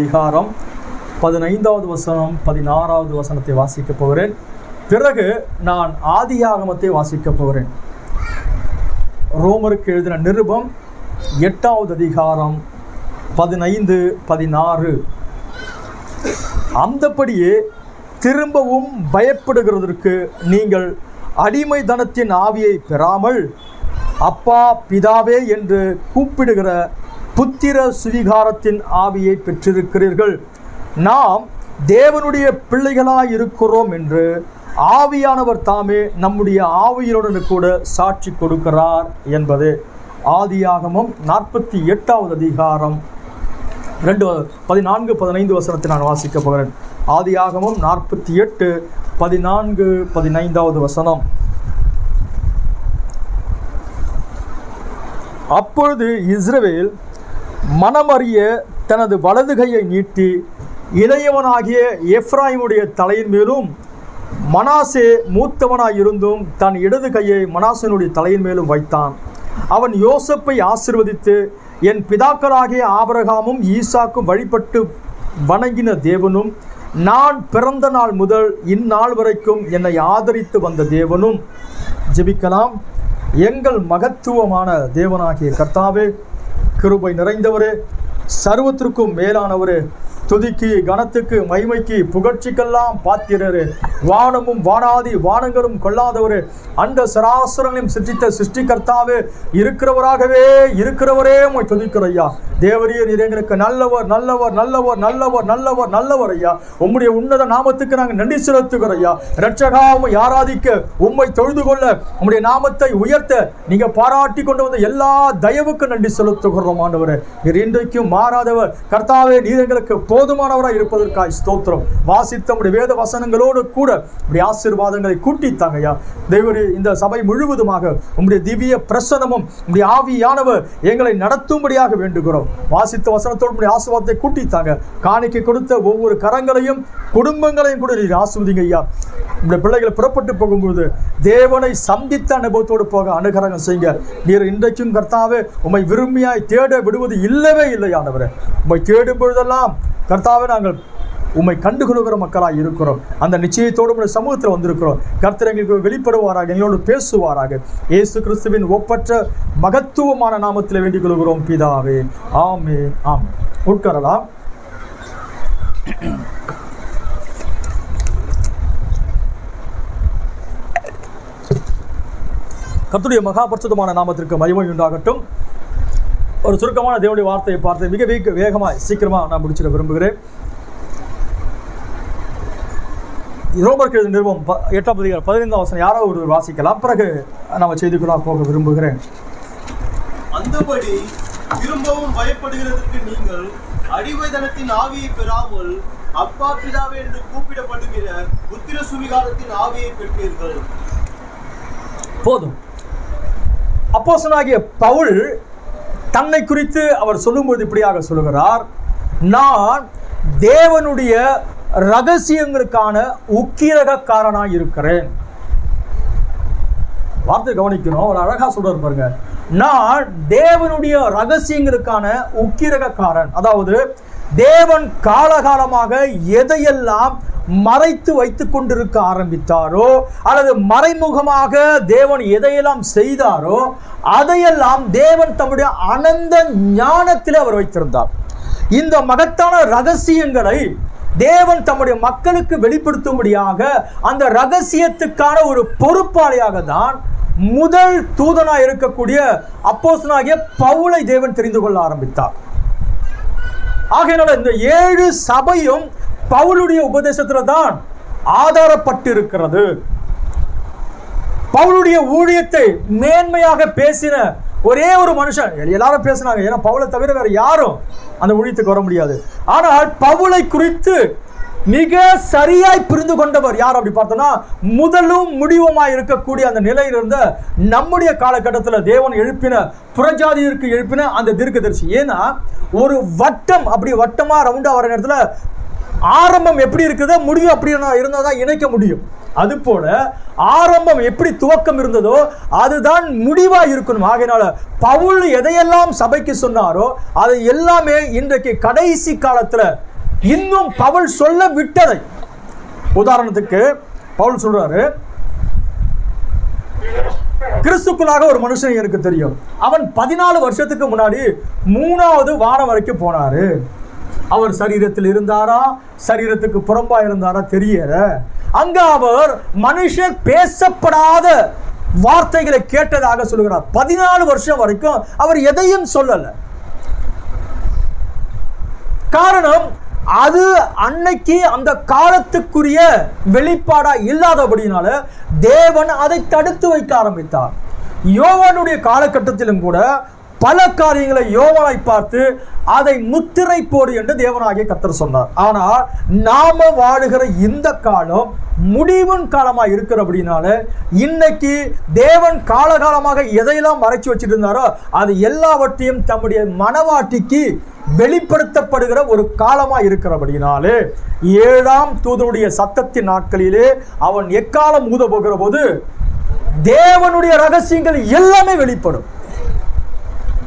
அதிகாரம் 15வது வசனம் 16வது வசனத்தை வாசிக்கப் போகிறேன். பிறகு நான் ஆதியாகமத்தை வாசிக்கப் போகிறேன். ரோமருக்கு எழுதின நிருபம் 8வது அதிகாரம் 15, 16. அந்தபடியே திரும்பவும் பயப்படுகிறதற்கு நீங்கள் அடிமைத்தனத்தின் ஆவியை பெறாமல் அப்பா பிதாவே என்று கூப்பிடுகிற புத்திர சுவிகாரத்தின் ஆவியை பெற்றிருக்கிறீர்கள். நாம் தேவனுடைய பிள்ளைகளாய் இருக்கிறோம் என்று ஆவியானவர் தாமே நம்முடைய ஆவியுடன் கூட சாட்சி கொடுக்கிறார் என்பது. ஆதியாகமம் 48வது அதிகாரம் 14, 15 வசனத்தை நான் வாசிக்க போகிறேன். ஆதியாகமம் 48, 14, 15வது வசனம். அப்பொழுது இஸ்ரவேல் மனமறிய தனது வலது கையை நீட்டி இளையவனாகிய எப்ராயிமுடைய தலையின் மேலும் மனாசே மூத்தவனாயிருந்தும் தன் இடது கையை மனாசேனுடைய தலையின் மேலும் வைத்தான். அவன் யோசேப்பை ஆசீர்வதித்து, என் பிதாக்களாகிய ஆபிரகாமும் ஈசாக்கும் வழிபட்டு வணங்கின தேவனும், நான் பிறந்த நாள் முதல் இந்நாள் வரைக்கும் என்னை ஆதரித்து வந்த தேவனும். ஜெபிக்கலாம். எங்கள் மகத்துவமான தேவனாகிய கர்த்தாவே, கிருபை நிறைந்தவரே, சர்வத்திற்கும் மேலானவரே, துதிக்கு கனத்துக்கு மகிமைக்கு புகழ்ச்சிக்கெல்லாம் பாத்திரரே, வானமும் வானாதி வானங்களும் கொள்ளாதவரே, அண்ட சராசரங்களையும் சிருஷ்டித்த சிருஷ்டிகர்த்தாவே, இருக்கிறவரே உம்மை துதிக்கிறோம் ஐயா. தேவரீர் நீர் எங்களுக்கு நல்லவர் நல்லவர் நல்லவர் நல்லவர் நல்லவர் நல்லவர் ஐயா. உம்முடைய உன்னத நாமத்துக்கு நாங்கள் நன்றி செலுத்துகிறோம் ஐயா. இரட்சகா உம்மை ஆராதிக்க, உம்மை தொழுது கொள்ள, உம்முடைய நாமத்தை உயர்த்த நீங்க பாராட்டி கொண்டு வந்த எல்லா தயவுக்கு நன்றி செலுத்துகிறோம் ஆண்டவரே. நீர் இன்றைக்கும் மாறாதவர் கர்த்தாவே. நீர் எங்களுக்கு போதுமானவராய் இருப்பதற்காய் ஸ்தோத்திரம். வாசித்த உம்முடைய வேத வசனங்களோடு கூட உம்முடைய ஆசீர்வாதங்களை கூட்டித்தாங்க ஐயா. தேவரே, இந்த சபை முழுவதுமாக உம்முடைய திவ்ய பிரசன்னமும் உம்முடைய ஆவியானவர் எங்களை நடத்தும்படியாக வேண்டுகிறோம். வாசித்த வசனத்தோடு உம்முடைய ஆசீர்வாதத்தை கூட்டித்தாங்க. காணிக்கை கொடுத்த ஒவ்வொரு கரங்களையும் குடும்பங்களையும் கூட நீர் ஆசீர்வதிங்க ஐயா. உம்முடைய பிள்ளைகளை புறப்பட்டு போகும்போது தேவனை சந்தித்த அனுபவத்தோடு போக அனுகிரகம் செய்யுங்க. நீர் இன்றைக்கும் கர்த்தாவே உம்மை விரும்பியாய் தேட விடுவது இல்லவே இல்லை ஆண்டவரே. உம்மை தேடும் பொழுதெல்லாம் கர்த்தாவே நாங்கள் உம்மை கண்டுகொள்கிற மக்களாக இருக்கிறோம். அந்த நிச்சயத்தோடு உடைய சமூகத்தில் வந்திருக்கிறோம். கர்த்தர் எங்களுக்கு வெளிப்படுவாராக, எங்களோடு பேசுவாராக. இயேசு கிறிஸ்துவின் ஒப்பற்ற மகத்துவமான நாமத்தில் வேண்டிக் கொள்கிறோம் பிதாவே. ஆமென். ஆமென். உட்காரலாம். கர்த்தருடைய மகாபரிசுத்தமான நாமத்திற்கு மகிமை உண்டாகட்டும். ஒரு சுருக்கமான தேவனுடைய வார்த்தையை பார்த்து மிக வேகமாக சீக்கிரமாக நான் முடிச்சிட விரும்புகிறேன். ரோமருக்கு எழுதின நிருபம் 8வது அதிகாரம் 15வது வசனம் யாராவது ஒரு வாசிக்கலாம். பிறகு நம்ம செய்திக்குள்ளாக போக விரும்புகிறேன். அந்தபடி திரும்பவும் பயப்படுகிறதற்கு நீங்கள் அடிமைத்தனத்தின் ஆவியை பெறாமல் அப்பா பிதாவே என்று கூப்பிடப்படுகிற புத்திர சுவிகாரத்தின் ஆவியை பெற்றீர்கள். போதும். அப்போஸ்தலனாகிய பவுல் தன்னை குறித்து அவர் சொல்லும்போது இப்படியாக சொல்லுகிறார், நான் தேவனுடைய ரகசியங்களுக்கான உக்கிரகக்காரனாக இருக்கிறேன். வார்த்தை கவனிக்கணும். ஒரு அழகா சொல்றாரு பாருங்க, நான் தேவனுடைய ரகசியங்களுக்கான உக்கிரகக்காரன். அதாவது தேவன் காலகாலமாக எதையெல்லாம் மறைத்து வைத்துக் கொண்டிருக்க ஆரம்பித்தாரோ அல்லது மறைமுகமாக தேவன் எதையெல்லாம் செய்தாரோ அதையெல்லாம் தேவன் தம்முடைய அனந்த ஞானத்தில் அவர் வைத்திருந்தார். இந்த மகத்தான ரகசியங்களை தேவன் தம்முடைய மக்களுக்கு வெளிப்படுத்தும்படியாக அந்த ரகசியத்துக்கான ஒரு பொறுப்பாளியாக தான் முதல் தூதனாக இருக்கக்கூடிய அப்போஸ்தலனாகிய பவுலை தேவன் தெரிந்து கொள்ள ஆரம்பித்தார். ஆகையினால இந்த 7 சபையும் பவுலுடைய உபதேசத்துல தான் ஆதாரப்பட்டு இருக்கிறது. பவுலுடைய ஊழியத்தை மேன்மையாக பேசின ஒரே ஒரு மனுஷன், எல்லாரும் பேசினாங்க, ஏன்னா பவுலை தவிர வேற யாரும் அந்த ஊழியத்துக்கு வர முடியாது. ஆனால் பவுலை குறித்து மிக சரியாய் புரிந்து கொண்டவர் யார் அப்படி பார்த்தோம்னா, முதலும் முடிவுமாய் இருக்கக்கூடிய அந்த நிலையில் இருந்த நம்முடைய காலகட்டத்தில் தேவன் எழுப்பின புறஜாதியருக்கு எழுப்பின அந்த தீர்க்கதரிசி. ஏன்னா ஒரு வட்டம் அப்படி வட்டமா ரவுண்டா வர நேரத்தில் ஆரம்பம் எப்படி இருக்குதோ முடிவு அப்படி இருந்தால் தான் இணைக்க முடியும். அது போல ஆரம்பம் எப்படி துவக்கம் இருந்ததோ அதுதான் முடிவா இருக்கணும். ஆகையினால பவுல் எதையெல்லாம் சபைக்கு சொன்னாரோ அதை எல்லாமே இன்றைக்கு கடைசி காலத்துல இன்னும் பவுல் சொல்ல விட்டதை, உதாரணத்துக்கு பவுல் சொல்றாரு, கிறிஸ்துக்குள்ளாக ஒரு மனுஷன் எனக்கு தெரியும், அவன் 14 வருஷத்துக்கு முன்னாடி 3வது வானம் வரைக்கும் போனாரு. அவர் சரீரத்தில் இருந்தாரா, சரீரத்துக்கு புறம்பா இருந்தாரா தெரியல. அங்க அவர் மனுஷர் பேசப்படாத வார்த்தைகளை கேட்டதாக சொல்லுகிறார். 14 வருஷம் வரைக்கும் அவர் எதையும் சொல்லல. காரணம், அது அன்னைக்கு அந்த காலத்துக்குரிய வெளிப்பாடா இல்லாதபடினால தேவன் அதை தடுத்து வைக்க ஆரம்பித்தார். யோவானுடைய காலகட்டத்திலும் கூட பல காரியங்களை யோவானை பார்த்து அதை முத்திரை போடு என்று தேவனாகிய கர்த்தர் சொன்னார். ஆனால் நாம வாழுகிற இந்த காலம் முடிவின் காலமாக இருக்கிறபடினால இன்னைக்கு தேவன் காலகாலமாக எதையெல்லாம் மறைச்சு வச்சுட்டு இருந்தாரோ அது எல்லாவற்றையும் தம்முடைய மனவாட்டிக்கு வெளிப்படுத்தப்படுகிற ஒரு காலமாக இருக்கிறபடினாலே 7ஆம் தூதனுடைய சத்தத்தின் நாட்களிலே அவன் எக்காலம் ஊத போகிற போது தேவனுடைய ரகசியங்கள் எல்லாமே வெளிப்படும்.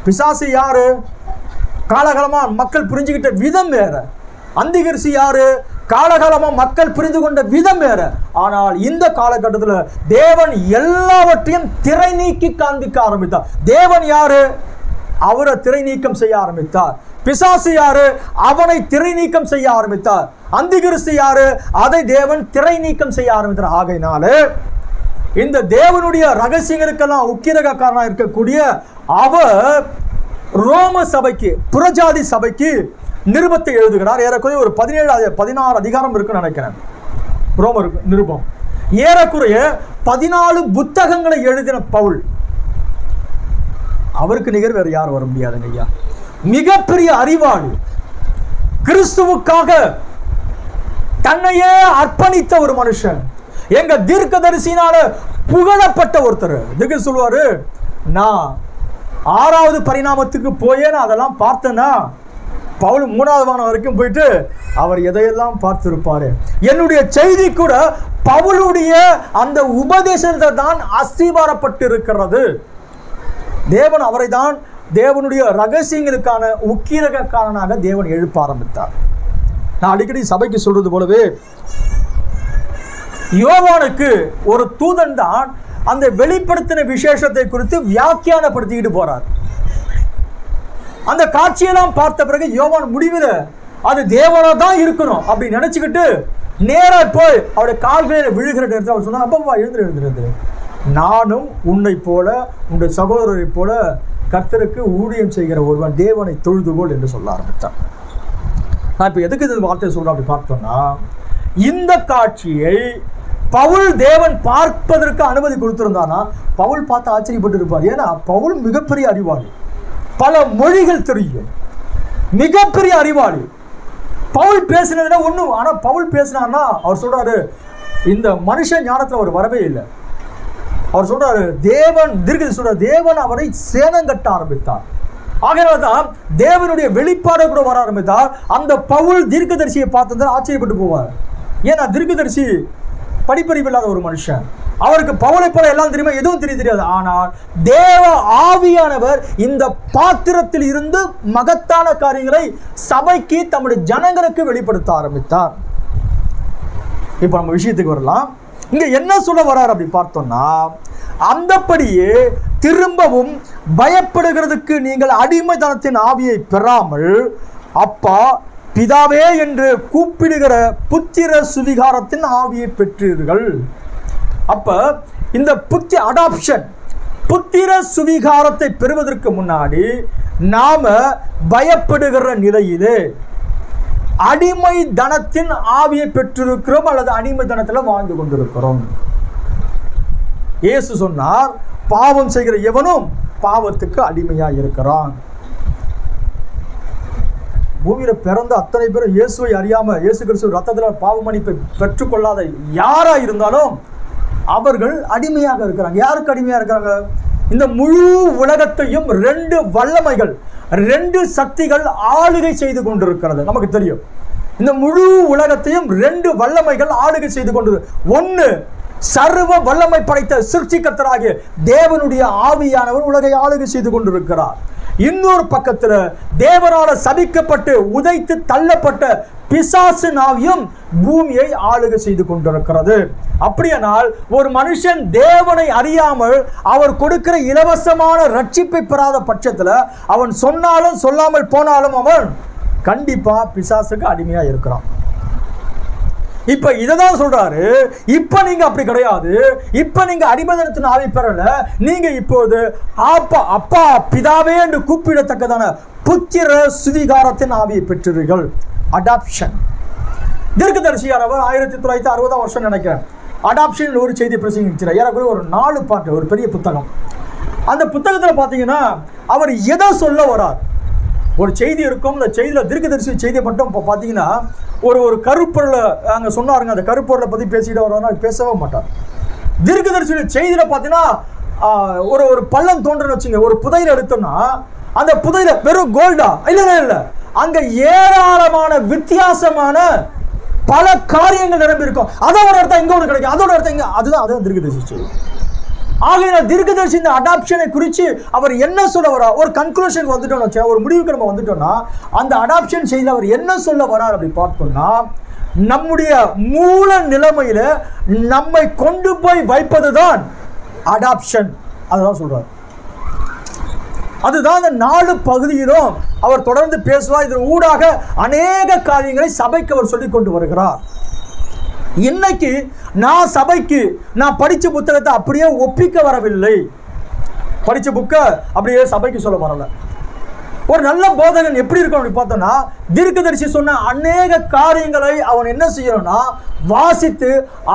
பிசாசு யாரு? காலகாலமா மக்கள் புரிஞ்சுக்கிட்ட விதம் வேற. அந்திகிறிஸ்து யாரு? காலகாலமா மக்கள் புரிந்து கொண்ட விதம் வேற. ஆனால் இந்த காலகட்டத்தில் தேவன் எல்லாவற்றையும் திரை நீக்கி காண்பிக்க ஆரம்பித்தார். தேவன் யாரு? அவரை திரை நீக்கம் செய்ய ஆரம்பித்தார். பிசாசு யாரு? அவனை திரை நீக்கம் செய்ய ஆரம்பித்தார். அந்திகிறிஸ்து யாரு? அதை தேவன் திரை நீக்கம் செய்ய ஆரம்பித்தார். ஆகையினால இந்த தேவனுடைய ரகசியங்களுக்கெல்லாம் உக்கிரகாரனாக இருக்கக்கூடிய அவர் ரோம சபைக்கு, புறஜாதி சபைக்கு நிருபத்தை எழுதுகிறார். ஏறக்குறைய ஒரு 16 அதிகாரம் இருக்குன்னு நினைக்கிறேன். ரோமர் நிருபம் ஏறக்குறைய 14 புத்தகங்களை எழுதின பவுல். அவருக்கு நிகர் வேற யார் வர முடியாதுங்க ஐயா. மிகப்பெரிய அறிவாளி, கிறிஸ்துவுக்காக தன்னையே அர்ப்பணித்த ஒரு மனுஷன், எங்க தீர்க்கதரிசினால புகழப்பட்ட ஒருத்தர். இதுக்கு சொல்லுவாரு, நான் 6வது பரிணாமத்துக்கு போயே நான் அதெல்லாம் பார்த்தேன்னா பவுல் 3வது வானம் வரைக்கும் போயிட்டு அவர் எதையெல்லாம் பார்த்திருப்பாரு. என்னுடைய செய்தி கூட பவுலுடைய அந்த உபதேசத்தை தான் அஸ்திபாரப்பட்டு இருக்கிறது. தேவன் அவரை தான் தேவனுடைய ரகசியங்களுக்கான உக்கிரகாரனாக தேவன் எழுப்ப ஆரம்பித்தார். நான் அடிக்கடி சபைக்கு சொல்றது போலவே யோவானுக்கு ஒரு தூதன் தான் அந்த வெளிப்படுத்தின விசேஷத்தை குறித்து வியாக்கியானப்படுத்திக்கிட்டு போறார். அந்த காட்சியெல்லாம் பார்த்த பிறகு யோவான் முடிவில் அது தேவனா தான் இருக்கணும் அப்படி நினைச்சுக்கிட்டு நேரா போய் அவருடைய கால்களில் விழுகிற நேரத்தில் அவர் சொன்னா, அப்பா எழுந்துரு, நானும் உன்னை போல உன்னுடைய சகோதரரை போல கர்த்தருக்கு ஊழியம் செய்கிற ஒருவன், தேவனை தொழுதுகோள் என்று சொல்ல ஆரம்பித்தார். நான் இப்போ எதுக்கு இந்த வார்த்தையை சொல்றேன் அப்படி பார்த்தோம்னா, இந்த காட்சியை பவுல் தேவன் பார்ப்பதற்கு அனுமதி கொடுத்திருந்தானா பவுல் பார்த்து ஆச்சரியப்பட்டு இருப்பார். ஏன்னா பவுல் மிகப்பெரிய அறிவாளி, பல மொழிகள் தெரியும், மிகப்பெரிய அறிவாளி. பவுல் பேசினதுனா ஒன்றும், ஆனால் பவுல் பேசினார்னா அவர் சொல்றாரு, இந்த மனுஷன் ஞானத்தில் அவர் வரவே இல்லை. அவர் சொல்றாரு, தேவன் தீர்க்கதரிசி சொல்றாரு, தேவன் அவரை சேதம் கட்ட ஆரம்பித்தார். ஆகையால்தான் தேவனுடைய வெளிப்பாடு கூட வர ஆரம்பித்தார். அந்த பவுல் தீர்க்கதரிசியை பார்த்தது ஆச்சரியப்பட்டு போவார். ஏன்னா தீர்க்கதரிசி படிப்பறிவு இல்லாத ஒரு மனுஷன், அவருக்கு பவுலை போல எல்லாம் தெரியுமா? எதுவும் தெரியாது. ஆனால் தேவ ஆவியானவர் இந்த பாத்திரத்தில் இருந்து மகத்தான காரியங்களை சபைக்கு, தம்முடைய ஜனங்களுக்கு வெளிப்படுத்த ஆரம்பித்தார். இப்ப நம்ம விஷயத்துக்கு வரலாம். இங்க என்ன சொல்ல வர்றார் அப்படி பார்த்தோம்னா, அந்தபடியே திரும்பவும் பயப்படுகிறதுக்கு நீங்கள் அடிமைத்தனத்தின் ஆவியை பெறாமல் அப்பா பிதாவே என்று கூப்பிடுகிற புத்திர சுவிகாரத்தின் ஆவியை பெற்றீர்கள். அப்ப இந்த அடாப்ஷன், புத்திர சுவிகாரத்தை பெறுவதற்கு முன்னாடி நாம பயப்படுகிற நிலையிலே அடிமை தனத்தின் ஆவியை பெற்றிருக்கிறோம் அல்லது அடிமை தனத்தில் வாழ்ந்து கொண்டிருக்கிறோம். இயேசு சொன்னார், பாவம் செய்கிற எவனும் பாவத்துக்கு அடிமையா இருக்கிறான். பூமியில பிறந்த அத்தனை பேரும் இயேசுவை அறியாம, இயேசு கிறிஸ்து ரத்தத்தில் பாவ மன்னிப்பை பெற்றுக்கொள்ளாத யாரா இருந்தாலும் அவர்கள் அடிமையாக இருக்கிறாங்க. யாருக்கு அடிமையா இருக்கிறாங்க? இந்த முழு உலகத்தையும் 2 வல்லமைகள், 2 சக்திகள் ஆளுகை செய்து கொண்டிருக்கிறது. நமக்கு தெரியும், இந்த முழு உலகத்தையும் 2 வல்லமைகள் ஆளுகை செய்து கொண்டு, ஒன்று சர்வ வல்லமை படைத்த சிருஷ்டிகர்த்தராகிய தேவனுடைய ஆவியானவர் உலகை ஆளுகை செய்து கொண்டிருக்கிறார். இன்னொரு பக்கத்தில் தேவனால சபிக்கப்பட்டு உதைத்து தள்ளப்பட்ட பிசாசின் ஆவியும் பூமியை ஆளுகை செய்து கொண்டிருக்கிறது. அப்படியானால் ஒரு மனுஷன் தேவனை அறியாமல் அவர் கொடுக்கிற இலவசமான ரட்சிப்பை பெறாத பட்சத்தில் அவன் சொன்னாலும் சொல்லாமல் போனாலும் அவன் கண்டிப்பா பிசாசுக்கு அடிமையா இருக்கிறான். இப்ப இததான் சொல்றாரு, இப்ப நீங்க அப்படி கிடையாது. இப்ப நீங்க அடிமைத்தனத்தின் ஆவி பெறல, நீங்க இப்போது அப்பா அப்பா பிதாவே என்று கூப்பிடத்தக்கதான புத்திர சுவிகாரத்தின் ஆவியை பெற்றீர்கள். அடாப்ஷன். தீர்க்கதரிசியானவர் 1960 வருஷம் நினைக்கிறேன் அடாப்ஷன் ஒரு செய்தி பிரசங்கிக்கிறார். ஏறக்குறைய ஒரு 4 பாட்டு, ஒரு பெரிய புத்தகம். அந்த புத்தகத்தில் பார்த்தீங்கன்னா அவர் எதை சொல்ல வரார், ஒரு செய்தி இருக்கும். அந்த செய்தியில் தீர்க்கதரிசி செய்தியை மட்டும் இப்போ பார்த்தீங்கன்னா ஒரு கருப்பொருளை அங்கே சொன்னாருங்க. அந்த கருப்பொருளை பற்றி பேசிக்கிட்டு வர்றதுனா பேசவே மாட்டார். தீர்க்கதரிசியோட செய்தியில் பார்த்தீங்கன்னா ஒரு பள்ளம் தோன்றன்னு வச்சுங்க, ஒரு புதையில எடுத்தோம்னா அந்த புதையில வெறும் கோல்டா இல்லை, அங்கே ஏராளமான வித்தியாசமான பல காரியங்கள் நிரம்பி இருக்கும். அதோட இடத்த இங்கே ஒன்று கிடைக்கும், அதோட இடத்த இங்கே, அதுதான் தீர்க்கதரிசி செய்தி. ஆகையினால் தீர்க்கதரிசி இந்த அடாப்ஷனை குறித்து அவர் என்ன சொல்ல வரா, ஒரு கன்க்ளூஷன் வந்துட்டோம்னு வச்சா, ஒரு முடிவுக்கு நம்ம வந்துட்டோம்னா அந்த அடாப்ஷன் செய்து அவர் என்ன சொல்ல வரார் அப்படி பார்த்தோம்னா, நம்முடைய மூல நிலைமையில நம்மை கொண்டு போய் வைப்பதுதான் அடாப்ஷன். அதுதான் சொல்றார். அதுதான் அந்த 4 பகுதியிலும் அவர் தொடர்ந்து பேசுவார். இதன் ஊடாக அநேக காரியங்களை சபைக்கு அவர் சொல்லிக் கொண்டு வருகிறார். இன்னைக்கு நான் சபைக்கு நான் படித்த புத்தகத்தை அப்படியே ஒப்பிக்க வரவில்லை, படித்த புக்கை அப்படியே சபைக்கு சொல்ல வரல. ஒரு நல்ல போதகன் எப்படி இருக்கும் அப்படி பார்த்தோம்னா, தீர்க்கதரிசி சொன்ன அநேக காரியங்களை அவன் என்ன செய்யணும்னா வாசித்து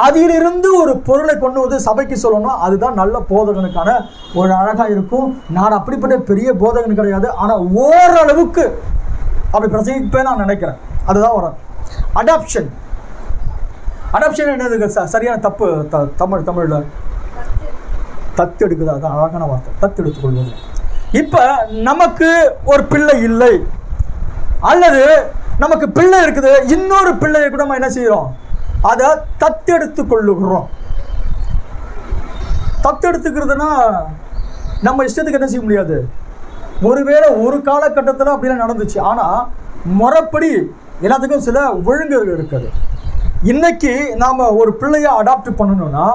அதிலிருந்து ஒரு பொருளை கொண்டு வந்து சபைக்கு சொல்லணும். அதுதான் நல்ல போதகனுக்கான ஒரு அழகாக இருக்கும். நான் அப்படிப்பட்ட பெரிய போதகன் கிடையாது, ஆனால் ஓரளவுக்கு அப்படி பிரசங்கிப்பேன் நான் நினைக்கிறேன். அதுதான் வரும் அடாப்ஷன். அடாப்ஷன் என்னதுங்க சரியான தப்பு தமிழில் தத்து எடுக்குது. அதுதான் அழகான வார்த்தை, தத்து எடுத்துக்கொள்வது. இப்போ நமக்கு ஒரு பிள்ளை இல்லை, அல்லது நமக்கு பிள்ளை இருக்குது, இன்னொரு பிள்ளையை கூட நம்ம என்ன செய்கிறோம், அதை தத்தெடுத்து கொள்ளுகிறோம். தத்தெடுத்துக்கிறதுனா நம்ம இஷ்டத்துக்கு என்ன செய்ய முடியாது. ஒருவேளை ஒரு காலகட்டத்தில் அப்படிலாம் நடந்துச்சு, ஆனால் முறைப்படி எல்லாத்துக்கும் சில ஒழுங்கு இருக்குது. இன்னைக்கு நாம் ஒரு பிள்ளையை அடாப்ட் பண்ணணும்னா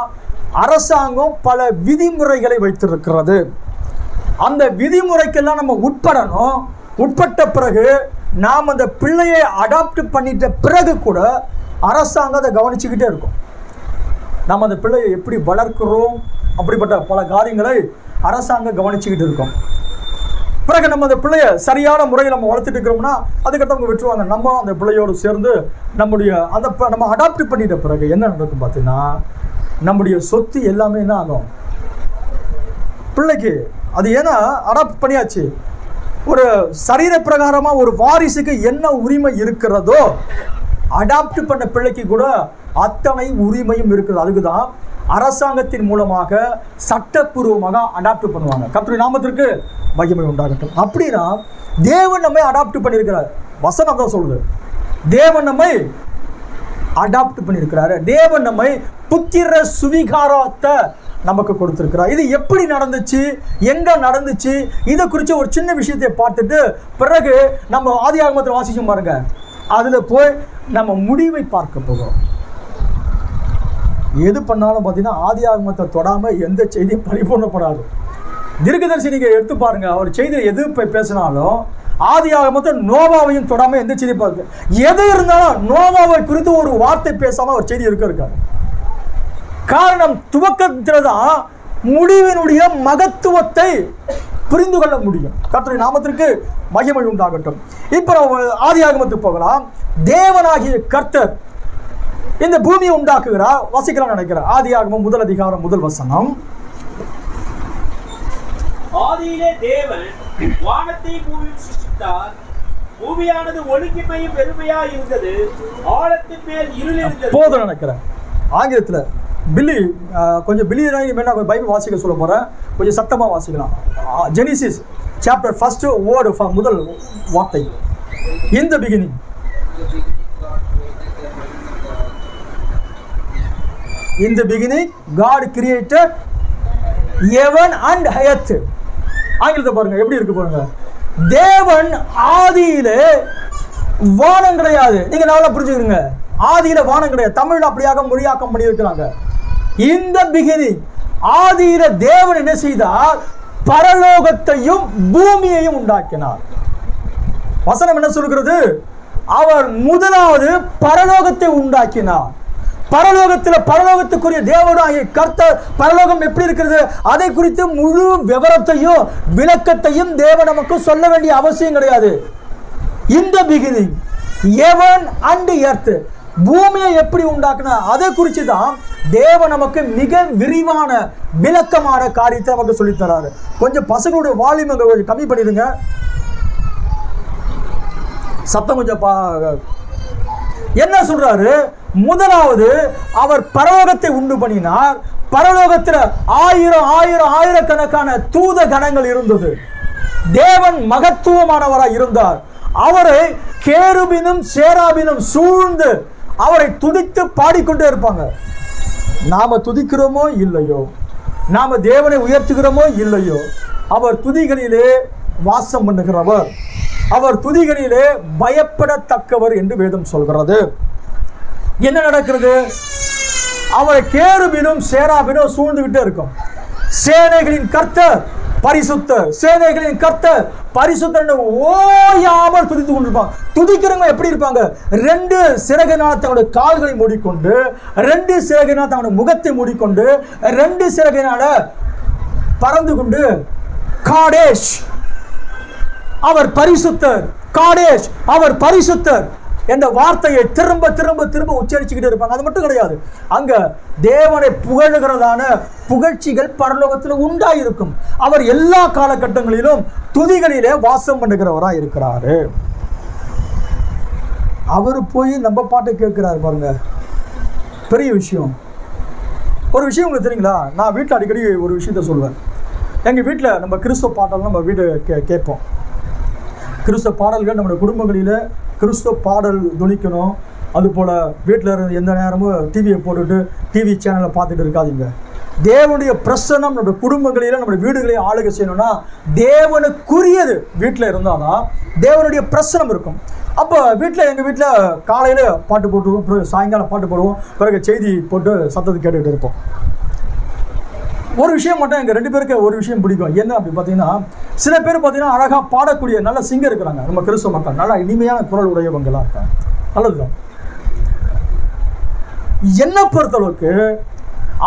அரசாங்கம் பல விதிமுறைகளை வைத்திருக்கிறது. அந்த விதிமுறைக்கெல்லாம் நம்ம உட்படணும். உட்பட்ட பிறகு நாம் அந்த பிள்ளையை அடாப்ட் பண்ணிட்ட பிறகு கூட அரசாங்கம் அதை கவனிச்சுக்கிட்டே இருக்கும். நாம் அந்த பிள்ளையை எப்படி வளர்க்கிறோம், அப்படிப்பட்ட பல காரியங்களை அரசாங்கம் கவனிச்சுக்கிட்டு இருக்கோம். பிறகு நம்ம அந்த பிள்ளையை சரியான முறையில் நம்ம வளர்த்துட்டு இருக்கிறோம்னா அதுக்கப்புறம் அவங்க விட்டுருவாங்க. நம்ம அந்த பிள்ளையோடு சேர்ந்து நம்ம அடாப்ட் பண்ணிட்ட பிறகு என்ன நடக்கும் பார்த்தீங்கன்னா, நம்முடைய சொத்து எல்லாமே என்ன ஆகும் பிள்ளைக்கு. அது ஏன்னா அடாப்ட் பண்ணியாச்சு. ஒரு சரீர பிரகாரமாக ஒரு வாரிசுக்கு என்ன உரிமை இருக்கிறதோ அடாப்ட் பண்ண பிள்ளைக்கு கூட அத்தனை உரிமையும் இருக்குது. அதுக்கு தான் அரசாங்கத்தின் மூலமாக சட்டப்பூர்வமாக அடாப்ட் பண்ணுவாங்க. கர்த்தருடைய நாமத்திற்கு மகிமை உண்டாகட்டும். அப்படின்னா தேவன் நம்மை அடாப்ட் பண்ணியிருக்கிறார். வசனம் தான் சொல்லுது, தேவன் நம்மை அடாப்ட் பண்ணியிருக்கிறாரு. தேவன் நம்மை புத்திர சுவிகாரத்தை நமக்கு கொடுத்திருக்கிறார். இது எப்படி நடந்துச்சு, எங்க நடந்துச்சு, இதை குறித்து ஒரு சின்ன விஷயத்தை பார்த்துட்டு பிறகு நம்ம ஆதியாகமத்தில் வாசிக்கும் பாருங்க, அதுல போய் நம்ம முடிவை பார்க்க போகிறோம். எது பண்ணாலும் பார்த்தீங்கன்னா ஆதியாகமத்தை தொடாமல் எந்த செய்தியும் பரிபூர்ணப்படாது. தீர்க்கதரிசி நீங்கள் எடுத்து பாருங்க, அவர் செய்தியில் எது பேசினாலும் ஆதியாகமத்தை நோவாவையும் தொடாமல் எந்த செய்தி பாருங்க. எது இருந்தாலும் நோவாவை குறித்து ஒரு வார்த்தை பேசாமல் ஒரு செய்தி இருக்காது. காரணம் துவக்கத்தில் தான் முடிவினுடைய மகத்துவத்தை புரிந்து கொள்ள முடியும். கர்த்தருடைய நாமத்திற்கு மகிமை உண்டாகட்டும். இப்போ ஆதியாகமத்துக்கு போகலாம். தேவனாகிய கர்த்தர் இந்த பூமியை உண்டாக்குகிறார். வாசிக்கலாம் நினைக்கிறேன். ஆதியாகமம் 1 அதிகாரம் 1 வசனம். ஆதியிலே தேவன் வானத்தை பூமியும் சிருஷ்டித்தார். பூமியானது ஒழுங்கின்மையும் வெறுமையாய் இருந்தது, ஆழத்தின் மேல் இருள் இருந்தது. போதும் நினைக்கிறேன். ஆங்கிலத்தில் கொஞ்சம் பைபிள் வாசிக்க சொல்ல போறேன், கொஞ்சம் சத்தமா வாசிக்கலாம். ஜெனிசிஸ் சாப்டர் 1 வேர்டு, முதல் வார்த்தை, in the beginning. In the beginning God created heaven and earth. ஆங்கிலத்தை பாருங்க எப்படி இருக்கு பாருங்க. தேவன் ஆதியிலே வானம் கிடையாது. நீங்க நல்லா புரிஞ்சுக்கிறீங்க. ஆதியில வானம் கிடையாது. தமிழ்ல அப்படியாக மொழியாக்கம் பண்ணியிருக்கிறாங்க. இந்த பிகினிங், ஆதியில தேவன் என்ன செய்தார்? பரலோகத்தையும் பூமியையும் உண்டாக்கினார். வசனம் என்ன சொல்கிறது? அவர் முதலாவது பரலோகத்தை உண்டாக்கினார். பரலோகத்துக்குரிய தேவனாகிய கர்த்தர், பரலோகம் எப்படி இருக்கிறது அதை குறித்து முழு விவரத்தையும் விளக்கத்தையும் தேவன் நமக்கு சொல்ல வேண்டிய அவசியம் கிடையாது. இந்த பிகினிங் ஹெவன் அண்ட் எர்த், பூமியை எப்படி உண்டாக்குனா அதை குறித்து தான் தேவன் நமக்கு மிக விரிவான விளக்கமான காரியத்தை நமக்கு சொல்லித் தராரு. கொஞ்சம் பசங்களுடைய வால்யூம் கொஞ்சம் கம்மி பண்ணிடுங்க, சத்தம் கொஞ்சம். என்ன சொல்றாரு? முதலாவது அவர் பரலோகத்தை உண்டு பண்ணினார். பரலோகத்தில் ஆயிரக்கணக்கான தூத கணங்கள் இருந்தது. தேவன் மகத்துவமானவராய் இருந்தார். அவரை கேருபினும் சேராபினும் சூழ்ந்து அவரை துதித்து பாடிக்கொண்டே இருப்பாங்க. நாம துதிக்கிறோமோ இல்லையோ, நாம தேவனை உயர்த்துகிறோமோ இல்லையோ, அவர் துதிகளிலே வாசம் பண்ணுகிறவர், அவர் துதிகளிலே பயப்படத்தக்கவர் என்று வேதம் சொல்கிறது. என்ன நடக்கிறது? அவரை கேருபினும் சேராபினும் சூழ்ந்துகிட்டே இருக்கும். சேனைகளின் கர்த்தர் பரிசுத்தர், சேனைகளின் கர்த்தர் பரிசுத்தர் ஓயாமல் துதித்து கொண்டிருப்பாங்க. துதிக்கிறவங்க எப்படி இருப்பாங்க? 2 சிறகினால் தங்களுடைய கால்களை மூடிக்கொண்டு, 2 சிறகினால் தங்களுடைய முகத்தை மூடிக்கொண்டு, 2 சிறகினால பறந்து கொண்டு, காடேஷ் அவர் பரிசுத்தர், காடேஷ் அவர் பரிசுத்தர் என்ற வார்த்தையை திரும்ப திரும்ப திரும்ப உச்சரிச்சுக்கிட்டே இருப்பாங்க. அது மட்டும் கிடையாது, அங்க தேவனை புகழுகிறதான புகழ்ச்சிகள் பரலோகத்தில் உண்டாயிருக்கும். அவர் எல்லா காலகட்டங்களிலும் துதிகளிலே வாசம் பண்ணுகிறவராக இருக்கிறாரு. அவர் போய் நம்ம பாட்டை கேட்கிறாரு பாருங்க, பெரிய விஷயம். ஒரு விஷயம் உங்களுக்கு தெரியுங்களா? நான் வீட்டில் அடிக்கடி ஒரு விஷயத்த சொல்வேன். எங்கள் வீட்டில் நம்ம கிறிஸ்துவ பாட்டெல்லாம் நம்ம வீடு கேட்போம். கிறிஸ்துவ பாடல்கள் நம்முடைய குடும்பங்களில் கிறிஸ்துவ பாடல் துணிக்கணும். அதுபோல் வீட்டில் எந்த நேரமும் டிவியை போட்டுட்டு டிவி சேனலை பார்த்துட்டு இருக்காதீங்க. தேவனுடைய பிரசன்னம் நம்முடைய குடும்பங்களில் நம்முடைய வீடுகளையும் ஆளுகை செய்யணும்னா தேவனுக்குரியது வீட்டில் இருந்தால் தான் தேவனுடைய பிரசன்னம் இருக்கும். அப்போ எங்கள் வீட்டில் காலையில் பாட்டு போட்டுருவோம், பிறகு சாயங்காலம் பாட்டு போடுவோம், பிறகு செய்தி போட்டு சத்தத்தை கேட்டுக்கிட்டு இருப்போம். ஒரு விஷயம் மட்டும் எங்கள் 2 பேருக்கு ஒரு விஷயம் பிடிக்கும். என்ன அப்படி பார்த்தீங்கன்னா, சில பேர் பார்த்தீங்கன்னா அழகாக பாடக்கூடிய நல்ல சிங்கர் இருக்கிறாங்க. நம்ம கிறிஸ்துவ மக்கள் நல்லா இனிமையான குரல் உடையவங்களாக இருக்காங்க. நல்லதுதான். என்னை பொறுத்தளவுக்கு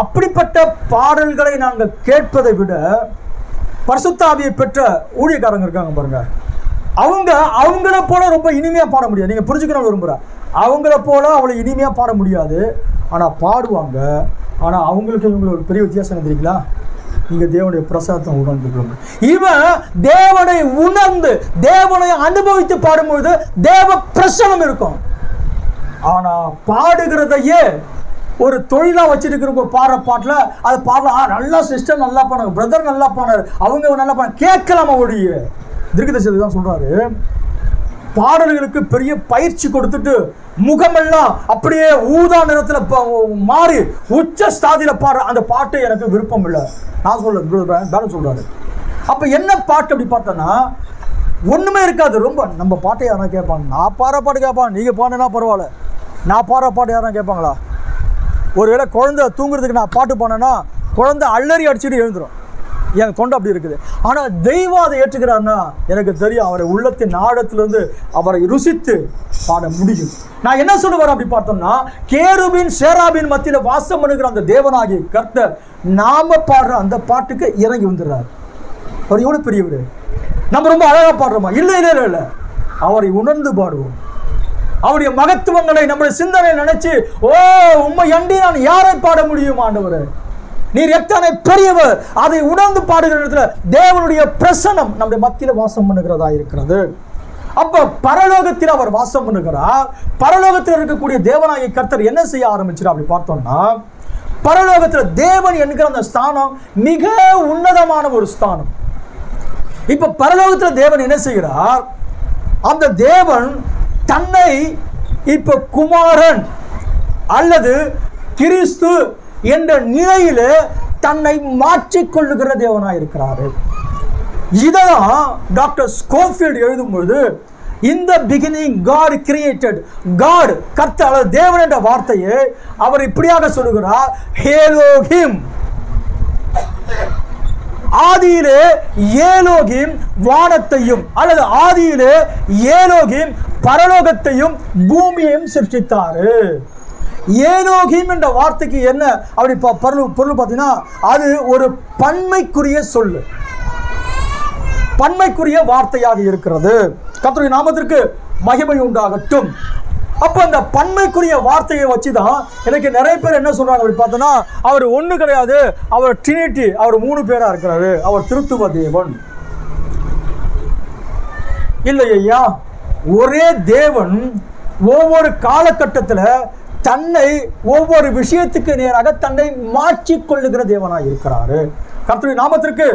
அப்படிப்பட்ட பாடல்களை நாங்கள் கேட்பதை விட பரிசுத்த ஆவியை பெற்ற ஊழியக்காரங்க இருக்காங்க பாருங்க, அவங்கள போல ரொம்ப இனிமையாக பாட முடியாது. நீங்கள் புரிஞ்சுக்கணும் விரும்புகிறேன். அவங்கள போல அவ்வளோ இனிமையாக பாட முடியாது, ஆனால் பாடுவாங்க. ஆனால் அவங்களுக்கு இவங்களுக்கு ஒரு பெரிய வித்தியாசம் தெரியுங்களா? நீங்கள் தேவனுடைய பிரசாதத்தை உணர்ந்துக்கணும். இவன் தேவனை உணர்ந்து தேவனை அனுபவித்து பாடும்பொழுது தேவ பிரசனம் இருக்கும். ஆனால் பாடுகிறதையே ஒரு தொழிலாக வச்சுருக்கிறவங்க பாடுற பாட்டில் அது பாடலாம், நல்லா சிஸ்டர் நல்லா பாடுங்க, பிரதர் நல்லா பாடுறாரு, அவங்க நல்லா பாடு கேட்கலாமா? ஒழிய திருக்கதரிசி தான் சொல்கிறாரு, பாடல்களுக்கு பெரிய பயிற்சி கொடுத்துட்டு முகமெல்லாம் அப்படியே ஊதா நிறத்தில் மாறி உச்ச ஸ்தாதியில் பாடுற அந்த பாட்டு எனக்கு விருப்பம் இல்லை. நான் சொல்றேன் சொல்றாரு. அப்ப என்ன பாட்டு அப்படி பார்த்தோன்னா ஒண்ணுமே இருக்காது. ரொம்ப நம்ம பாட்டை யாரா கேட்பாங்க, நான் பாடுற பாட்டு கேட்பாங்க, நீங்க பாடுனா பரவாயில்ல, நான் பாடுற பாட்டு யாரா கேட்பாங்களா? ஒருவேளை குழந்தை தூங்குறதுக்கு நான் பாட்டு பாடினேன்னா குழந்தை அள்ளறி அடிச்சுட்டு எழுந்துரும். என் தொண்டை அப்படி இருக்குது. ஆனால் தெய்வம் அதை ஏற்றுக்கிறாருன்னா எனக்கு தெரியும், அவரை உள்ளத்தின் ஆழத்திலிருந்து அவரை ருசித்து பாட முடியும். நான் என்ன சொல்லுவார் அப்படி பார்த்தோம்னா, கேருபின் சேராபின் மத்தியில் வாசம் பண்ணுகிற அந்த தேவனாகிய கர்த்தர் நாம பாடுற அந்த பாட்டுக்கு இறங்கி வந்துடுறாரு. அவர் எவ்வளவு பெரியவர்! நம்ம ரொம்ப அழகா பாடுறோமா? இல்லை இல்லை இல்லை இல்லை, அவரை உணர்ந்து பாடுவோம். அவருடைய மகத்துவங்களை நம்முடைய சிந்தனை நினைச்சு, ஓ உம்மை அண்டி நான் யாரை பாட முடியும் ஆண்டவரே, நீர் எத்தனை பெரியவர், அதை உணர்ந்து பாடுகிற இடத்துல தேவனுடைய பிரசனம் நம்முடைய மத்தியில் வாசம் பண்ணுகிறதா இருக்கிறது. அப்ப பரலோகத்தில் அவர் வாசம் பண்ணுகிறார். பரலோகத்தில் இருக்கக்கூடிய தேவனாகிய கர்த்தர் என்ன செய்ய ஆரம்பிச்சார் அப்படி பார்த்தோம்னா, பரலோகத்தில் தேவன் என்கிற அந்த ஸ்தானம் மிக உன்னதமான ஒரு ஸ்தானம். இப்ப பரலோகத்தில் தேவன் என்ன செய்கிறார்? அந்த தேவன் தன்னை இப்ப குமாரன் அல்லது கிறிஸ்து என்ற நிலையில தன்னை மாற்றிக்கொள்ளுகிற தேவனாக இருக்கிறாரு. இதான் டாக்டர் ஸ்கோஃபீல்ட் எழுதும்பொழுது இந்த பிகினிங் காட் கிரியேட்டட். காட் கர்த்தர் அல்லது தேவன் என்ற வார்த்தையை அவர் இப்படியாக சொல்லுகிறார், எலோகிம். ஆதியிலே ஏலோகிம் வானத்தையும் அல்லது ஆதியிலே ஏலோகிம் பரலோகத்தையும் பூமியையும் சிருஷ்டித்தாரு. ஏலோகிம் என்ற வார்த்தைக்கு என்ன அப்படி பொருள் பார்த்தீங்கன்னா அது ஒரு பன்மைக்குரிய சொல்லு, பன்மைக்குரிய வார்த்தையாக இருக்கிறது. கர்த்தருடைய நாமத்திற்கு மகிமை உண்டாகட்டும். அப்போ அந்த பன்மைக்குரிய வார்த்தையை வச்சுதான் எனக்கு நிறைய பேர் என்ன சொல்றாங்க அப்படி பார்த்தோன்னா, அவர் ஒன்று கிடையாது, அவர் ட்ரினிட்டி, அவர் 3 பேரா இருக்கிறாரு, அவர் திருத்துவ தேவன். இல்லை ஐயா, ஒரே தேவன் ஒவ்வொரு காலகட்டத்தில் தன்னை ஒவ்வொரு விஷயத்துக்கு நேராக தன்னை மாற்றிக்கொள்ளுகிற தேவனாக இருக்கிறாரு. கர்த்தருடைய நாமத்திற்கு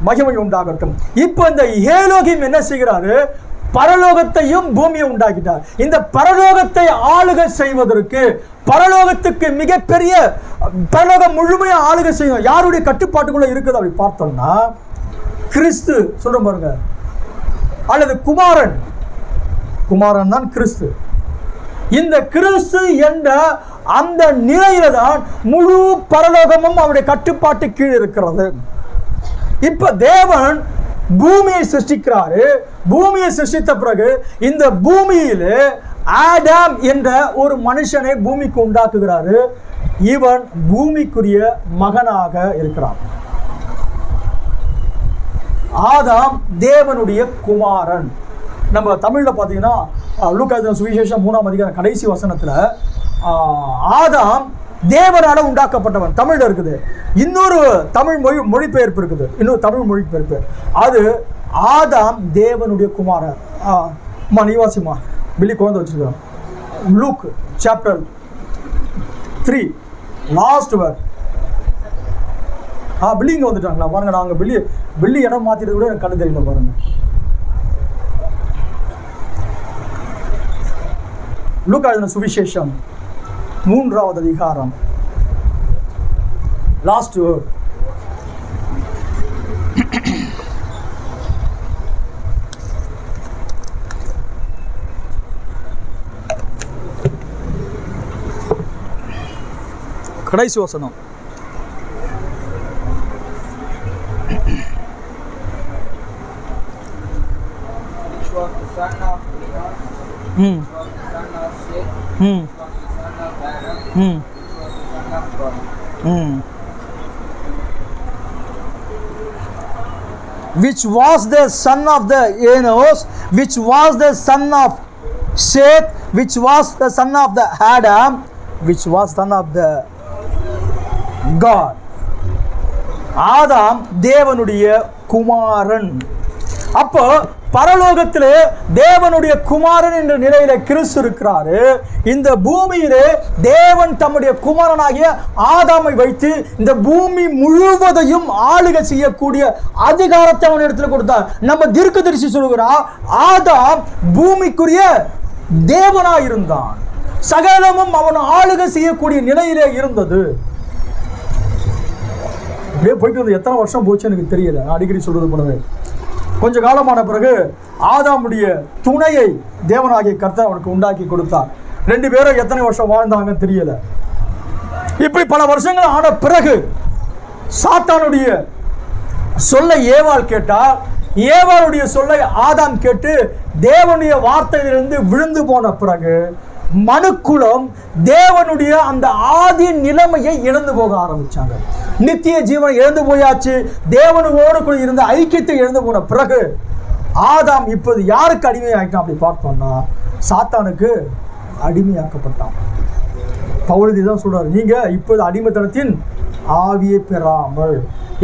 மகிமை உண்டாகட்டும். இப்போ இந்த ஏலோகிம் என்ன செய்கிறாரு? பரலோகத்தையும் பூமியை உண்டாக்கிட்டார். இந்த பரலோகத்தை ஆளுகை செய்வதற்கு, பரலோகத்துக்கு மிகப்பெரிய பரலோகம் முழுமையா ஆளுகை செய்யும் யாருடைய கட்டுப்பாட்டுக்குள்ள இருக்குது அப்படி பார்த்தோம்னா கிறிஸ்து சொல்ற பாருங்க, அல்லது குமாரன். குமாரன் தான் கிறிஸ்து. இந்த கிறிஸ்து என்ற அந்த நிலையில தான் முழு பரலோகமும் அவருடைய கட்டுப்பாட்டு கீழ் இருக்கிறது. இப்ப தேவன் பூமியை சிருஷ்டிக்கிறாரு. பூமியை சிருஷ்டித்த பிறகு இந்த பூமியில ஆடாம் என்ற ஒரு மனுஷனை பூமிக்கு உண்டாக்குகிறாரு. இவன் பூமிக்குரிய மகனாக இருக்கிறான். ஆதாம் தேவனுடைய குமாரன். நம்ம தமிழ்ல பார்த்தீங்கன்னா லூக்கா சுவிசேஷம் 3ஆம் அதிகாரம் கடைசி வசனத்துல ஆதாம் தேவனால உண்டாக்கப்பட்டவன் தமிழ்ல இருக்குது. இன்னொரு தமிழ் மொழிபெயர்ப்பு இருக்குது, இன்னொரு தமிழ் மொழிபெயர்ப்பு. அது ஆதாம் தேவனுடைய குமாரன். நிவாசிமா பில்லி குழந்தை வச்சிருக்கோம். Luke chapter 3 last word. பில்லி இங்கே வந்துட்டாங்களா பாருங்க. நாங்கள் பில்லி இடம் மாத்திட்டு கூட எனக்கு கண்ணு தெரியல பாருங்க. லூக்கா சுவிசேஷம் 3ஆவது அதிகாரம் லாஸ்ட் வேர்ட். கடைசி வசனம். Which was the son of the Enos, which was the son of Seth, which was the son of the Adam, which was son of the God. ஆதாம் தேவனுடைய குமாரன். அப்போ பரலோகத்திலே தேவனுடைய குமாரன் என்ற நிலையில கிறிஸ்து இருக்கிறாரு. இந்த பூமியிலே தேவன் தம்முடைய குமாரனாகிய ஆதாமை வைத்து இந்த பூமி முழுவதையும் ஆளுகை செய்யக்கூடிய அதிகாரத்தை அவன் இடத்துல கொடுத்தார். நம்ம தீர்க்கதரிசி சொல்கிறார், ஆதாம் பூமிக்குரிய தேவனாயிருந்தான், சகலமும் அவன் ஆளுகை செய்யக்கூடிய நிலையிலே இருந்தது. அப்படியே போயிட்டு வந்து எத்தனை வருஷம் போச்சு எனக்கு தெரியல. நான் அடிக்கடி சொல்றது போலவே கொஞ்ச காலமான பிறகு ஆதாமுடைய துணையை தேவனாகிய கர்த்தர் அவனுக்கு உண்டாக்கி கொடுத்தார். 2 பேரும் எத்தனை வருஷம் வாழ்ந்தாங்கன்னு தெரியல. இப்படி பல வருஷங்கள் ஆன பிறகு சாத்தானுடைய சொல்லை ஏவாள் கேட்டார். ஏவாளுடைய சொல்லை ஆதாம் கேட்டு தேவனுடைய வார்த்தையிலிருந்து விழுந்து போன பிறகு மனுக்குலம் தேவனுடைய அந்த ஆதி நிலைமையை இழந்து போக ஆரம்பிச்சாங்க. நித்திய ஜீவனை இழந்து போயாச்சு. தேவனோடு கூட இருந்த ஐக்கியத்தை இழந்து போன பிறகு ஆதாம் இப்போது யாருக்கு அடிமையாயிட்டான் அப்படி பார்த்தோம்னா சாத்தானுக்கு அடிமையாக்கப்பட்டான். பவுல் தான் சொல்றாரு, நீங்க இப்போது அடிமைத்தனத்தின் ஆவியை பெறாமல்.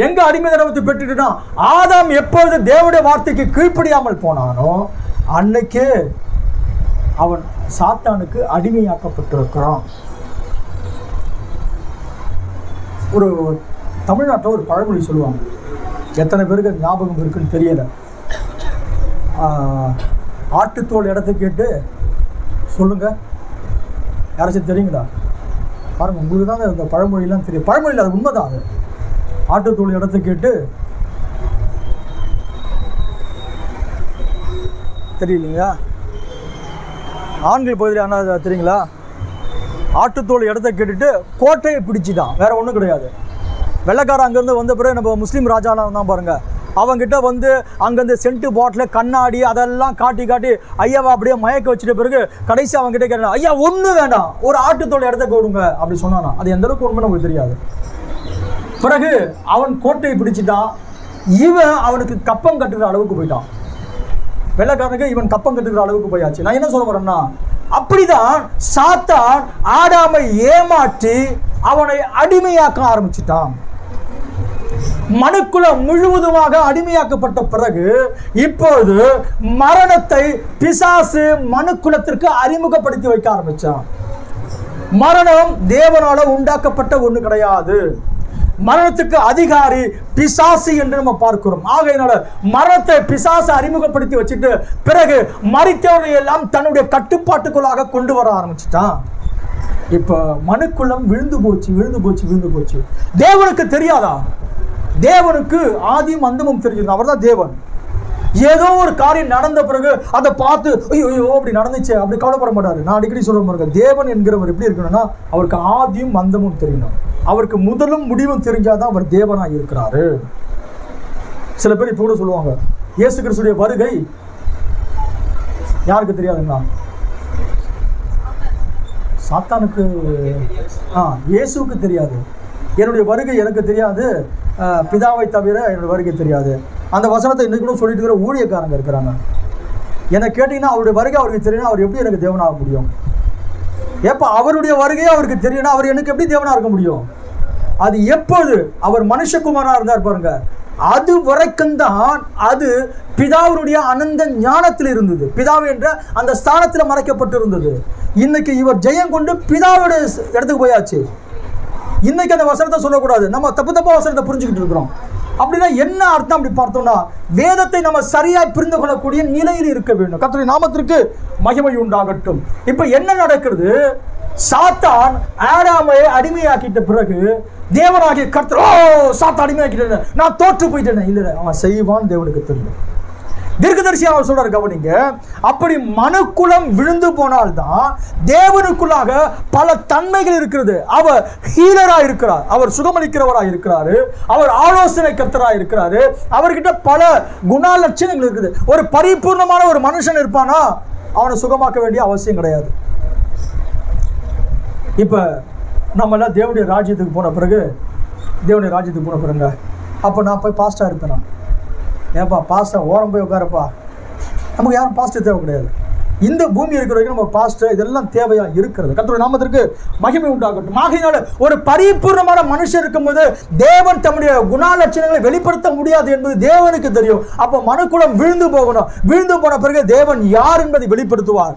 எங்க அடிமைத்தனத்தை பெற்றுட்டுனா ஆதாம் எப்பொழுது தேவனுடைய வார்த்தைக்கு கீழ்ப்படியாமல் போனானோ அன்னைக்கே அவன் சாத்தானுக்கு அடிமையாக்கப்பட்டிருக்கிறான். ஒரு தமிழ்நாட்டில் ஒரு பழமொழி சொல்லுவாங்க, எத்தனை பேருக்கு ஞாபகம் இருக்குன்னு தெரியல. ஆட்டுத்தோல் இடத்த கேட்டு சொல்லுங்க, யாராச்சும் தெரியுங்களா? பாருங்க, உங்களுக்கு தான் இந்த பழமொழிலாம் தெரியும். பழமொழியில் அது உண்மைதான். அது ஆட்டுத்தோல் இடத்த கேட்டு தெரியலையா? ஆண்கள் பகுதியில் என்ன தெரியுங்களா, ஆட்டுத்தோல் இடத்த கேட்டுட்டு கோட்டையை பிடிச்சிட்டான், வேற ஒன்றும் கிடையாது. வெள்ளைக்காரன் அங்கேருந்து வந்த பிறகு நம்ம முஸ்லீம் ராஜாலாம் தான் பாருங்கள், அவங்ககிட்ட வந்து அங்கேருந்து சென்ட்டு பாட்டில் கண்ணாடி அதெல்லாம் காட்டி காட்டி ஐயாவை அப்படியே மயக்க வச்சுட்ட பிறகு கடைசி அவங்ககிட்ட கேட்டான், ஐயா ஒன்றும் வேண்டாம், ஒரு ஆட்டுத்தோல் இடத்த கொடுங்க அப்படி சொன்னானா. அது எந்த அளவுக்கு உண்மை நமக்கு தெரியாது. பிறகு அவன் கோட்டையை பிடிச்சிட்டான். இவன் அவனுக்கு கப்பம் கட்டுகிற அளவுக்கு போயிட்டான். வெள்ளைக்காரனுக்கு இவன் கப்பம் கட்டுகிற அளவுக்கு போயாச்சு. நான் என்ன சொல்ல வரேன்னா, அப்படிதான் சாத்தான் ஆடாமை ஏமாற்றி அவனை அடிமையாக்க ஆரம்பிச்சிட்டான். மனுக்குலம் முழுவதுமாக அடிமையாக்கப்பட்ட பிறகு இப்போது மரணத்தை பிசாசு மனுக்குலத்திற்கு அறிமுகப்படுத்தி வைக்க ஆரம்பிச்சான். மரணம் தேவனால உண்டாக்கப்பட்ட ஒண்ணு கிடையாது. மரணத்துக்கு அதிகாரி பிசாசு என்று நம்ம பார்க்கிறோம். ஆகையினால மரணத்தை பிசாசு அறிமுகப்படுத்தி வச்சுட்டு பிறகு மரித்தவரை எல்லாம் தன்னுடைய கட்டுப்பாட்டுக்குள்ளாக கொண்டு வர ஆரம்பிச்சுட்டான். இப்ப மனுக்குள்ளம் விழுந்து போச்சு. தேவனுக்கு தெரியாதா? தேவனுக்கு ஆதியும் அந்தமும் தெரியும். அவர் தான் தேவன். ஏதோ ஒரு காரியம் நடந்த பிறகு அதை பார்த்து ஐயோ அப்படி நடந்துச்சு அப்படி கவலைப்பட மாட்டாரு. நான் அடிக்கடி சொல்ற மாதிரி தேவன் என்கிறவர் எப்படி இருக்கணும்னா, அவருக்கு ஆதியும் அந்தமும் தெரியணும். அவருக்கு முதலும் முடிவும் தெரிஞ்சாதான் அவர் தேவனாக இருக்கிறாரு. சில பேர் இப்போ கூட சொல்லுவாங்க, இயேசு கிறிஸ்துடைய வருகை யாருக்கு தெரியாதுங்களா? சாத்தானுக்கு, இயேசுவுக்கு தெரியாது. என்னுடைய வருகை எனக்கு தெரியாது, பிதாவை தவிர என்னுடைய வருகை தெரியாது. அந்த வசனத்தை இன்னைக்கு கூட சொல்லிட்டு இருக்கிற ஊழியக்காரங்க இருக்கிறாங்க. என்னை கேட்டீங்கன்னா அவருடைய வருகை அவருக்கு தெரியும், அவர் எப்படி எனக்கு தேவனாக முடியும்? எப்போ அவருடைய வருகையை அவருக்கு தெரியும்னா அவர் எனக்கு எப்படி தேவனாக இருக்க முடியும்? அது எப்போது அவர் மனுஷகுமாரா இருந்தார் பாருங்க, அது வரைக்கும் தான் அது பிதாவுடைய அனந்த ஞானத்தில் இருந்தது. பிதாவு என்ற அந்த ஸ்தானத்தில் மறைக்கப்பட்டு இருந்தது. இன்னைக்கு இவர் ஜெயம் கொண்டு பிதாவுடைய இடத்துக்கு போயாச்சு. இன்னைக்கு அந்த வசனத்தை சொல்லக்கூடாது, நம்ம தப்பு வசனத்தை புரிஞ்சுக்கிட்டு இருக்கிறோம். அப்படின்னா என்ன அர்த்தம்? அப்படி பார்த்தோம்னா வேதத்தை நம்ம சரியாய் புரிந்து கொள்ளக்கூடிய நிலையில் இருக்க வேண்டும். கர்த்தருடைய நாமத்திற்கு மகிமை உண்டாகட்டும். இப்ப என்ன நடக்கிறது? சாத்தான் ஆடாமை அடிமையாக்கிட்ட பிறகு தேவனாகிய கர்த்தர் சாத்தான் அடிமையாக்கிட்டேன், நான் தோற்று போயிட்டேன். இல்லை, அவன் செய்வான், தேவனுக்கு தெரியும். தீர்க்கதரிசி அவர் சொல்றாரு, கவனிங்க. அப்படி மனுக்குலம் விழுந்து போனால்தான் தேவனுக்குள்ளாக பல தன்மைகள் இருக்கிறது. அவர் ஹீலரா இருக்கிறார், அவர் சுகமளிக்கிறவராக இருக்கிறாரு, அவர் ஆலோசனை கர்த்தராக இருக்கிறாரு, அவர்கிட்ட பல குணலட்சணங்கள் இருக்குது. ஒரு பரிபூர்ணமான ஒரு மனுஷன் இருப்பானா அவனை சுகமாக்க வேண்டிய அவசியம் கிடையாது. இப்ப நம்ம எல்லாம் தேவனுடைய ராஜ்யத்துக்கு போன பிறகு அப்போ நான் போய் பாஸ்டா இருப்பேனா? ஏன்பா பாஸ்டர் ஓரம் போய் உட்காரப்பா, நமக்கு யாரும் பாஸ்டர் தேவை கிடையாது. இந்த பூமி இருக்கிற வரைக்கும் நம்ம பாஸ்டர் இதெல்லாம் தேவையா இருக்கிறது. கர்த்தருடைய நாமத்திற்கு மகிமை உண்டாகட்டும். ஆகையினால ஒரு பரிபூர்ணமான மனுஷன் இருக்கும்போது தேவன் தம்முடைய குணலட்சணங்களை வெளிப்படுத்த முடியாது என்பது தேவனுக்கு தெரியும். அப்போ மனுக்குலம் விழுந்து போகணும். விழுந்து போன பிறகு தேவன் யார் என்பதை வெளிப்படுத்துவார்.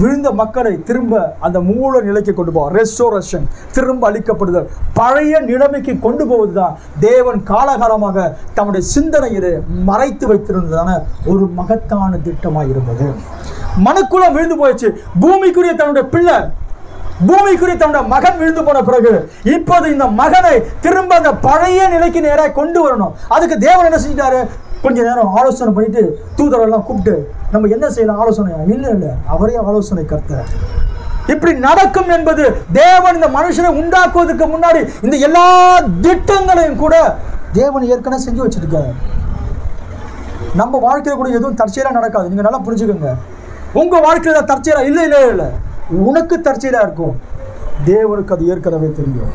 விழுந்த மக்களை திரும்ப அந்த மூல நிலைக்கு கொண்டு போவார். ரெஸ்டோரேஷன், திரும்ப அளிக்கப்படுதல், பழைய நிலைமைக்கு கொண்டு போவதுதான் தேவன் காலகாலமாக தம்முடைய சிந்தனையிலே மறைத்து வைத்திருந்ததான ஒரு மகத்தான திட்டமாக இருந்தது. மனுக்குலம் விழுந்து போயிடுச்சு. பூமிக்குரிய தன்னுடைய பிள்ளை, பூமிக்குரிய தன்னுடைய மகன் விழுந்து போன பிறகு இப்போது இந்த மகனை திரும்ப அந்த பழைய நிலைக்கு நேராக கொண்டு வரணும். அதுக்கு தேவன் என்ன செஞ்சிட்டாரு? கொஞ்ச நேரம் ஆலோசனை பண்ணிட்டு தூதரெல்லாம் கூப்பிட்டு நம்ம என்ன செய்யலாம் ஆலோசனையா? இல்லை, அவரே ஆலோசனை கர்த்தர். இப்படி நடக்கும் என்பது தேவன் இந்த மனுஷனை உண்டாக்குவதற்கு முன்னாடி இந்த எல்லா திட்டங்களையும் கூட தேவன் ஏற்கனவே செஞ்சு வச்சிருக்காரு. நம்ம வாழ்க்கையில கூட எதுவும் தற்செயலா நடக்காது. நீங்க நல்லா புரிஞ்சுக்கோங்க. உங்க வாழ்க்கையில தற்செயலா இல்லை, உனக்கு தற்செயலா இருக்கும். தேவனுக்கு அது ஏற்கனவே தெரியும்.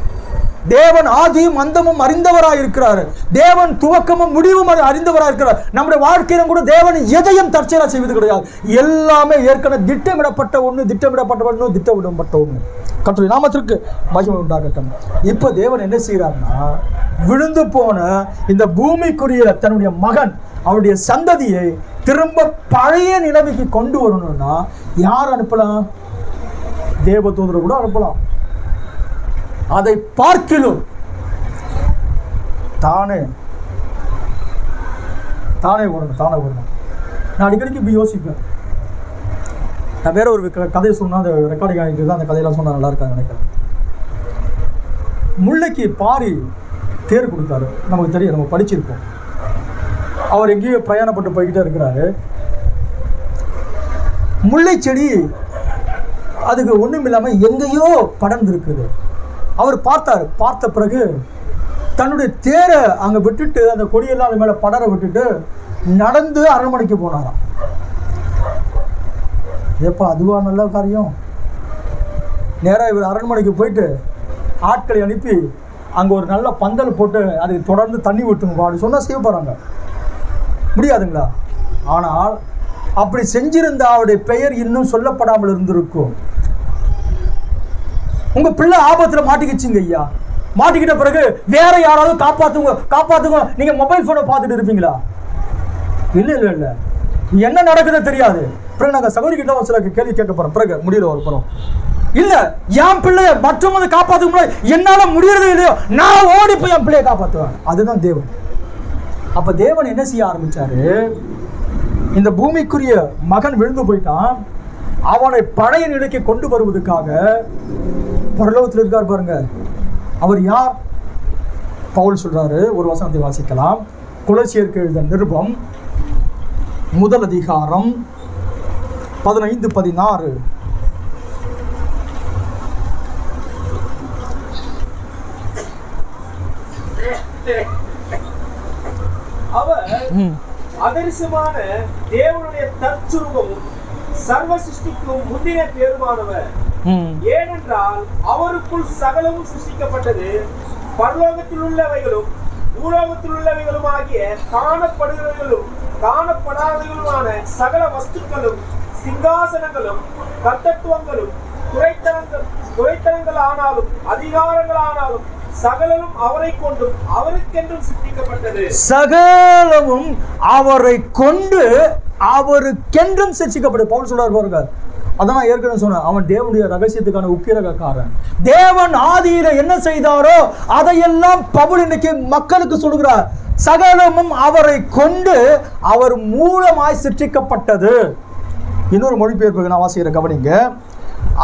தேவன் ஆதியும் அந்தமும் அறிந்தவராக இருக்கிறார். தேவன் துவக்கமும் முடிவும் அறிந்தவராக இருக்கிறார். நம்முடைய வாழ்க்கையிலும் கூட தேவன் எதையும் தற்செயலா செய்வது கிடையாது. எல்லாமே ஏற்கனவே திட்டமிடப்பட்ட ஒன்று. கர்த்தருடைய நாமத்திற்கு மகிமை உண்டாகட்டும். இப்போ தேவன் என்ன செய்யறாருன்னா, விழுந்து போன இந்த பூமிக்குரிய தன்னுடைய மகன், அவருடைய சந்ததியை திரும்ப பழைய நிலைமைக்கு கொண்டு வரணும்னா யார் அனுப்பலாம்? தேவதூதரை கூட அனுப்பலாம். அதை பார்க்கிலும் தானே வரணும். நான் அடிக்கடிக்கு இப்படி யோசிப்பேன். நான் வேற ஒரு கதையை சொன்னா அந்த ரெக்கார்டிங் ஆகிட்டு தான் அந்த கதையெல்லாம் சொன்னா நல்லா இருக்காங்க நினைக்கிறேன். முல்லைக்கு பாரி தேர் கொடுத்தாரு, நமக்கு தெரியும், நம்ம படிச்சிருப்போம். அவர் எங்கேயோ பிரயாணப்பட்டு போய்கிட்டே இருக்கிறாரு. முல்லை செடி அதுக்கு ஒன்றும் இல்லாமல் எங்கேயோ படர்ந்து இருக்குது. அவர் பார்த்தார். பார்த்த பிறகு தன்னுடைய தேரை அங்கே விட்டுட்டு அந்த கொடியெல்லாம் அது மேலே படர விட்டுட்டு நடந்து அரண்மனைக்கு போனாராம். ஏப்பா அதுவா நல்ல காரியம்? நேராக இவர் அரண்மனைக்கு போயிட்டு ஆட்களை அனுப்பி அங்கே ஒரு நல்ல பந்தல் போட்டு அதுக்கு தொடர்ந்து தண்ணி ஊற்றுங்க அப்படி சொன்னால் செய்ய போகிறாங்க. முடியாதுங்களா? ஆனால் அப்படி செஞ்சிருந்த அவருடைய பெயர் இன்னும் சொல்லப்படாமல் இருந்திருக்கும். உங்க பிள்ளை ஆபத்தில் மாட்டிக்கிச்சிங்க ஐயா. மாட்டிக்கிட்ட பிறகு வேற யாராவது காப்பாத்துங்க. நீங்க மொபைல் போனை பார்த்துட்டு இருப்பீங்களா? இல்ல என்ன நடக்குது தெரியாது. பிறகு நாங்கள் சகோதரி கிட்ட சில கேள்வி கேட்க போறோம். பிறகு முடியல ஒரு போறோம். இல்ல என் பிள்ளைய மற்றவங்க காப்பாற்ற என்னால முடியறது இல்லையோ நான் ஓடி போய் என் பிள்ளைய காப்பாற்றுவேன். அதுதான் தேவன். அப்ப தேவன் என்ன செய்ய ஆரம்பிச்சாரு? இந்த பூமிக்குரிய மகன் விழுந்து போயிட்டான். அவனை பழைய நிலைக்கு கொண்டு வருவதற்காக பரலோகத்தில் இருக்கார் பாருங்க. அவர் யார்? பவுல் சொல்றாரு. ஒரு வசனத்தை வாசிக்கலாம். கொலோசியருக்கு எழுதிய நிருபம் 1 அதிகாரம் 15-16. அவர் அதரிசமான தேவனுடைய தற்சுரூபமும் சர்வ சிருஷ்டிக்கும் முந்தின பேருமானவர். ஏனென்றால் அவருக்குள் சகலமும் சிருஷ்டிக்கப்பட்டது, பரலோகத்தில் உள்ளவைகளும் பூலோகத்தில் உள்ளவைகளும் ஆகிய காணப்படுகிறவைகளும் காணப்படாதவைகளுமான சகல வஸ்துக்களும் சிங்காசனங்களும் கர்த்தத்துவங்களும் துரைத்தனங்கள் ஆனாலும் அதிகாரங்கள் ஆனாலும் சகலமும் அவரை கொண்டும் அவருக்கென்றும் சிருஷ்டிக்கப்பட்டது. சகலமும் அவரை கொண்டு அவருக்கென்றும் சிருஷ்டிக்கப்பட்டது. பவுல் சொல்றார் பாருங்க. அதான் நான் ஏற்கனவே சொன்னேன். அவன் தேவனுடைய ரகசியத்துக்கான உக்கிரகாரன். தேவன் ஆதியில என்ன செய்தாரோ அதையெல்லாம் பவுல் இன்னைக்கு மக்களுக்கு சொல்லுகிறார். சகலமும் அவரை கொண்டு அவர் மூலமாய் சிருஷ்டிக்கப்பட்டது. இன்னொரு மொழிபெயர்ப்பு நான் வாசிக்கிற கவனிங்க.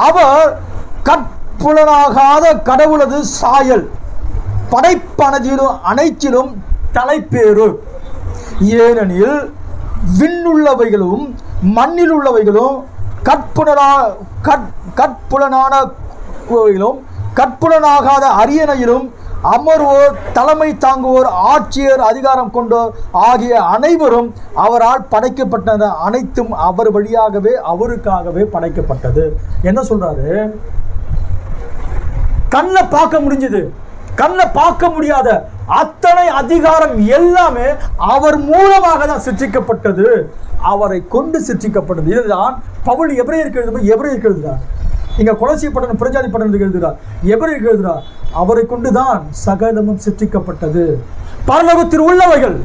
அவர் கற்புலனாகாத கடவுளது சாயல், படைப்பனதிலும் அனைத்திலும் தலைப்பேறு. ஏனெனில் விண்ணுள்ளவைகளும் மண்ணில் உள்ளவைகளும் கற்புலனாகாத அரியணையிலும் அமர்வோர், தலைமை தாங்குவோர், ஆட்சியர், அதிகாரம் கொண்டோர் ஆகிய அனைவரும் அவரால் படைக்கப்பட்டது. அனைத்தும் அவர் வழியாகவே அவருக்காகவே படைக்கப்பட்டது. என்ன சொல்றாரு? கண்ணை பார்க்க முடிஞ்சது, கண்ணை பார்க்க முடியாத அத்தனை அதிகாரம் எல்லாமே அவர் மூலமாக தான் சிருஷ்டிக்கப்பட்டது, அவரை கொண்டு சிருஷ்டிக்கப்பட்டது. இதுதான் பவுல் எபிரேயருக்கு எழுதுகிறார். இங்க கொலோசிய பட்டணம் பிரஜாதி பட்டணத்துக்கு எழுதுகிறார். எபிரேயருக்கு எழுதுகிறார். அவரை கொண்டுதான் சகலமும் சிருஷ்டிக்கப்பட்டது. பரலோகத்தில் உள்ளவைகள்,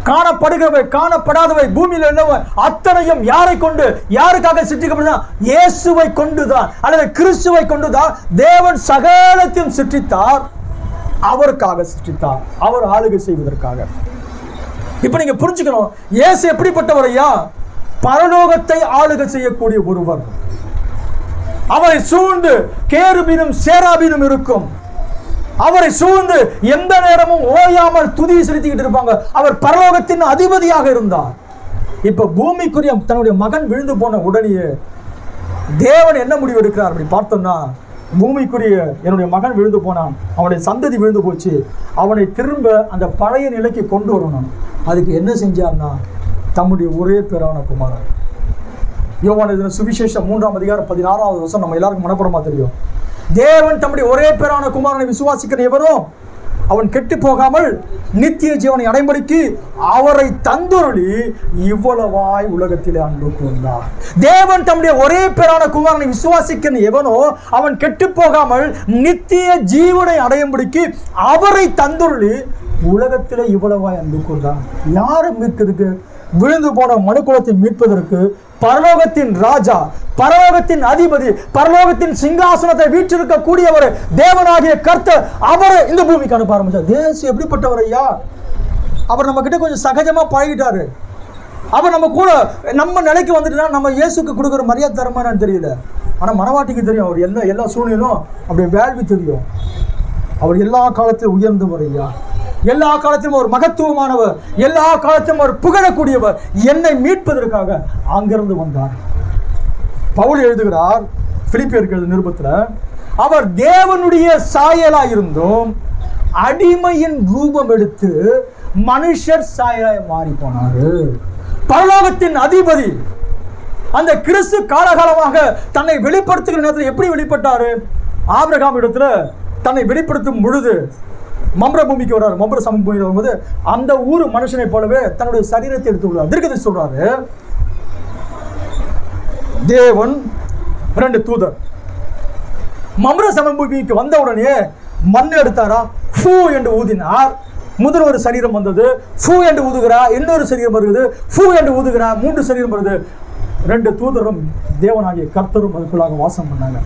காணப்படுகிறவை, காணப்படாதவை, பூமியில் உள்ளவை அத்தனையும் யாரை கொண்டு, யாருக்காக சிருஷ்டிக்கப்பட்டது? இயேசுவை கொண்டுதான், அல்லது கிறிஸ்துவை கொண்டுதான் தேவன் சகலத்தையும் சிருஷ்டித்தார். அவருக்காக சிருஷ்டித்தார், அவர் ஆளுகை செய்வதற்காக. இப்ப நீங்க புரிஞ்சுக்கணும், இயேசு எப்படிப்பட்டவர் ஐயா? பரலோகத்தை ஆளுகை செய்யக்கூடிய ஒருவர். அவரை சூழ்ந்து கேருபீனும் சேராபீனும் இருக்கும். அவரை சூழ்ந்து எந்த நேரமும் ஓயாமல் துதி செலுத்திக்கிட்டு இருப்பாங்க. அவர் பரலோகத்தின் அதிபதியாக இருந்தார். இப்ப பூமிக்குரிய தன்னுடைய மகன் விழுந்து போன உடனே தேவன் என்ன முடிவு எடுக்கிறார் அப்படி பார்த்தோம்னா, பூமிக்குரிய என்னுடைய மகன் விழுந்து போனான், அவனுடைய சந்ததி விழுந்து போச்சு, அவனை திரும்ப அந்த பழைய நிலைக்கு கொண்டு வரணும். அதுக்கு என்ன செஞ்சார்னா, தம்முடைய ஒரே பேரான குமாரன். யோவான் எழுதின சுவிசேஷம் 3ஆம் அதிகாரம் 16வது வசனம் நம்ம எல்லாருக்கும் மனப்படமா தெரியும். தேவன் தம்முடைய ஒரே பேரான குமாரனை விசுவாசிக்கிற எவனோ அவன் கெட்டு போகாமல் நித்திய ஜீவனை அடைம்படிக்கு அவரை தந்துருளி இவ்வளவாய் உலகத்திலே அன்பு கூர்ந்தார். தேவன் தம்முடைய ஒரே பேரான குமாரனை விசுவாசிக்கிற எவனோ அவன் கெட்டு போகாமல் நித்திய ஜீவனை அடையும்படிக்கு அவரை தந்துருளி உலகத்திலே இவ்வளவாய் அன்பு கூர்ந்தார். யாரை மீட்கிறதுக்கு? விழுந்து போன மனுக்குலத்தை மீட்பதற்கு பரலோகத்தின் ராஜா, பரலோகத்தின் அதிபதி, பரலோகத்தின் சிங்காசனத்தை வீற்றிருக்க கூடியவர் தேவனாகிய கர்த்தர் அவரை இந்த பூமிக்கு அனுப்ப ஆரம்பிச்சார். தேசு எப்படிப்பட்டவர் ஐயா? அவர் நம்ம கிட்ட கொஞ்சம் சகஜமா பழகிட்டாரு. அவர் நம்ம கூட நம்ம நிலைக்கு வந்துட்டுனா நம்ம இயேசுக்கு கொடுக்குற மரியாதை தரமானு தெரியல. ஆனா மனவாட்டிக்கு தெரியும், அவர் எல்லா சூழ்நிலும் அப்படி வேள்வி தெரியும். அவர் எல்லா காலத்திலும் உயர்ந்தவர் ஐயா, எல்லா காலத்திலும் ஒரு மகத்துவமானவர், எல்லா காலத்திலும் ஒரு புகழக்கூடியவர். என்னை மீட்பதற்காக அங்கிருந்து வந்தார். பவுல் எழுதுகிறார், பிலிப்பியர் நிருபத்துல, அவர் தேவனுடைய சாயலா இருந்தும் அடிமையின் ரூபம் எடுத்து மனுஷர் சாயலாய் மாறி போனாரு. பரலோகத்தின் அதிபதி அந்த கிறிஸ்து காலகாலமாக தன்னை வெளிப்படுத்துகிற நேரத்தில் எப்படி வெளிப்பட்டாரு? ஆபிரகாம் இடத்துல தன்னை வெளிப்படுத்தும் பொழுது மம்ர பூமிக்கு வர்றாரு. மம்ர சமபூமிக்கு வரும்போது அந்த ஊர் மனுஷனை போலவே தன்னுடைய சரீரத்தை எடுத்து விடுறார். தீர்க்கதரிசி சொல்றாரு, தேவன் 2 தூதர் மம்ர சமபூமிக்கு வந்த உடனே மண் எடுத்தாரா, ஃபூ என்று ஊதினார். முதல் ஒரு சரீரம் வந்தது, ஃபூ என்று ஊதுகிறா. இன்னொரு சரீரம் வருகிறது, ஃபூ என்று ஊதுகிறா. 3 சரீரம் வருது. 2 தூதரும் தேவனாகிய கர்த்தரும் அதுக்குள்ளாக வாசம் பண்ணாங்க.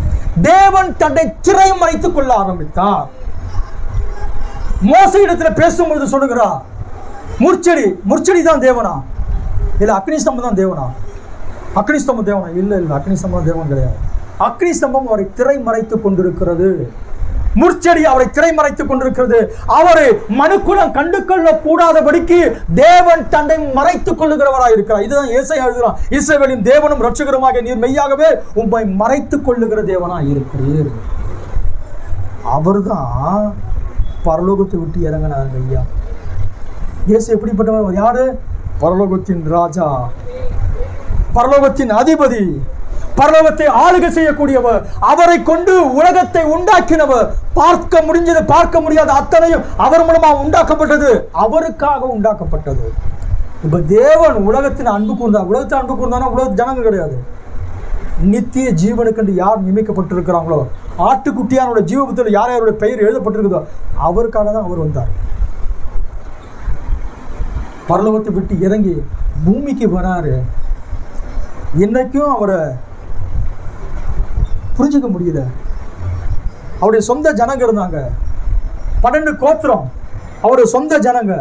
தேவன் தன்னை திரை மறைத்துக் கொள்ள ஆரம்பித்தார். மோசே இடத்துல பேசும்பொழுது சொல்லுகிறா, முற்செடி தான் தேவனா? இல்ல அக்னி ஸ்தம்பம் தான் தேவனா? அக்னி ஸ்தம்பம் தேவனா? இல்ல அக்னி ஸ்தம்பம் தேவன் கிடையாது. அக்னி ஸ்தம்பம் அவரை திரை மறைத்துக் கொண்டிருக்கிறது. முற்செடி அவரை திரை மறைத்துக் கொண்டிருக்கிறது. அவரை மனுக்குலம் கண்டு கொள்ள கூடாதபடிக்கு தேவன் தன்னை மறைத்துக் கொள்ளுகிறவராய் இருக்கிறார். இதுதான் ஏசாயா எழுதுகிறான், இஸ்ரவேலின் தேவனும் இரட்சகருமாக நீர் மெய்யாகவே உம்மை மறைத்துக் கொள்ளுகிற தேவனாய் இருக்கிறீர். அவர்தான் பரலோகத்தை விட்டு இறங்கினார் ஐயா. இயேசு எப்படிப்பட்டவர்? யாரு? பரலோகத்தின் ராஜா, பரலோகத்தின் அதிபதி, பரலோகத்தை ஆளுகை செய்யக்கூடியவர். அவரை கொண்டு உலகத்தை உண்டாக்கினவர். பார்க்க முடிஞ்சது, பார்க்க முடியாத அத்தனையும் அவர் மூலமாக உண்டாக்கப்பட்டது, அவருக்காக உண்டாக்கப்பட்டது. இப்ப தேவன் உலகத்தின் அன்பு கூர்ந்தார். உலகத்தை அன்பு கூர்ந்தானா உலக ஜனங்கள் கிடையாது. நித்திய ஜீவனுக்கு யார் நியமிக்கப்பட்டிருக்கிறாங்களோ, ஆட்டுக்குட்டியானோட ஜீவபுத்தத்தில் யார் யாருடைய பெயர் எழுதப்பட்டிருக்குதோ அவருக்காக தான் அவர் வந்தார். பரலோகத்தை விட்டு இறங்கி பூமிக்கு வராரு. இன்னைக்கும் அவரை புரிஞ்சுக்க முடியல. அவருடைய சொந்த ஜனங்க இருந்தாங்க, 12 கோத்திரம் அவருடைய சொந்த ஜனங்க.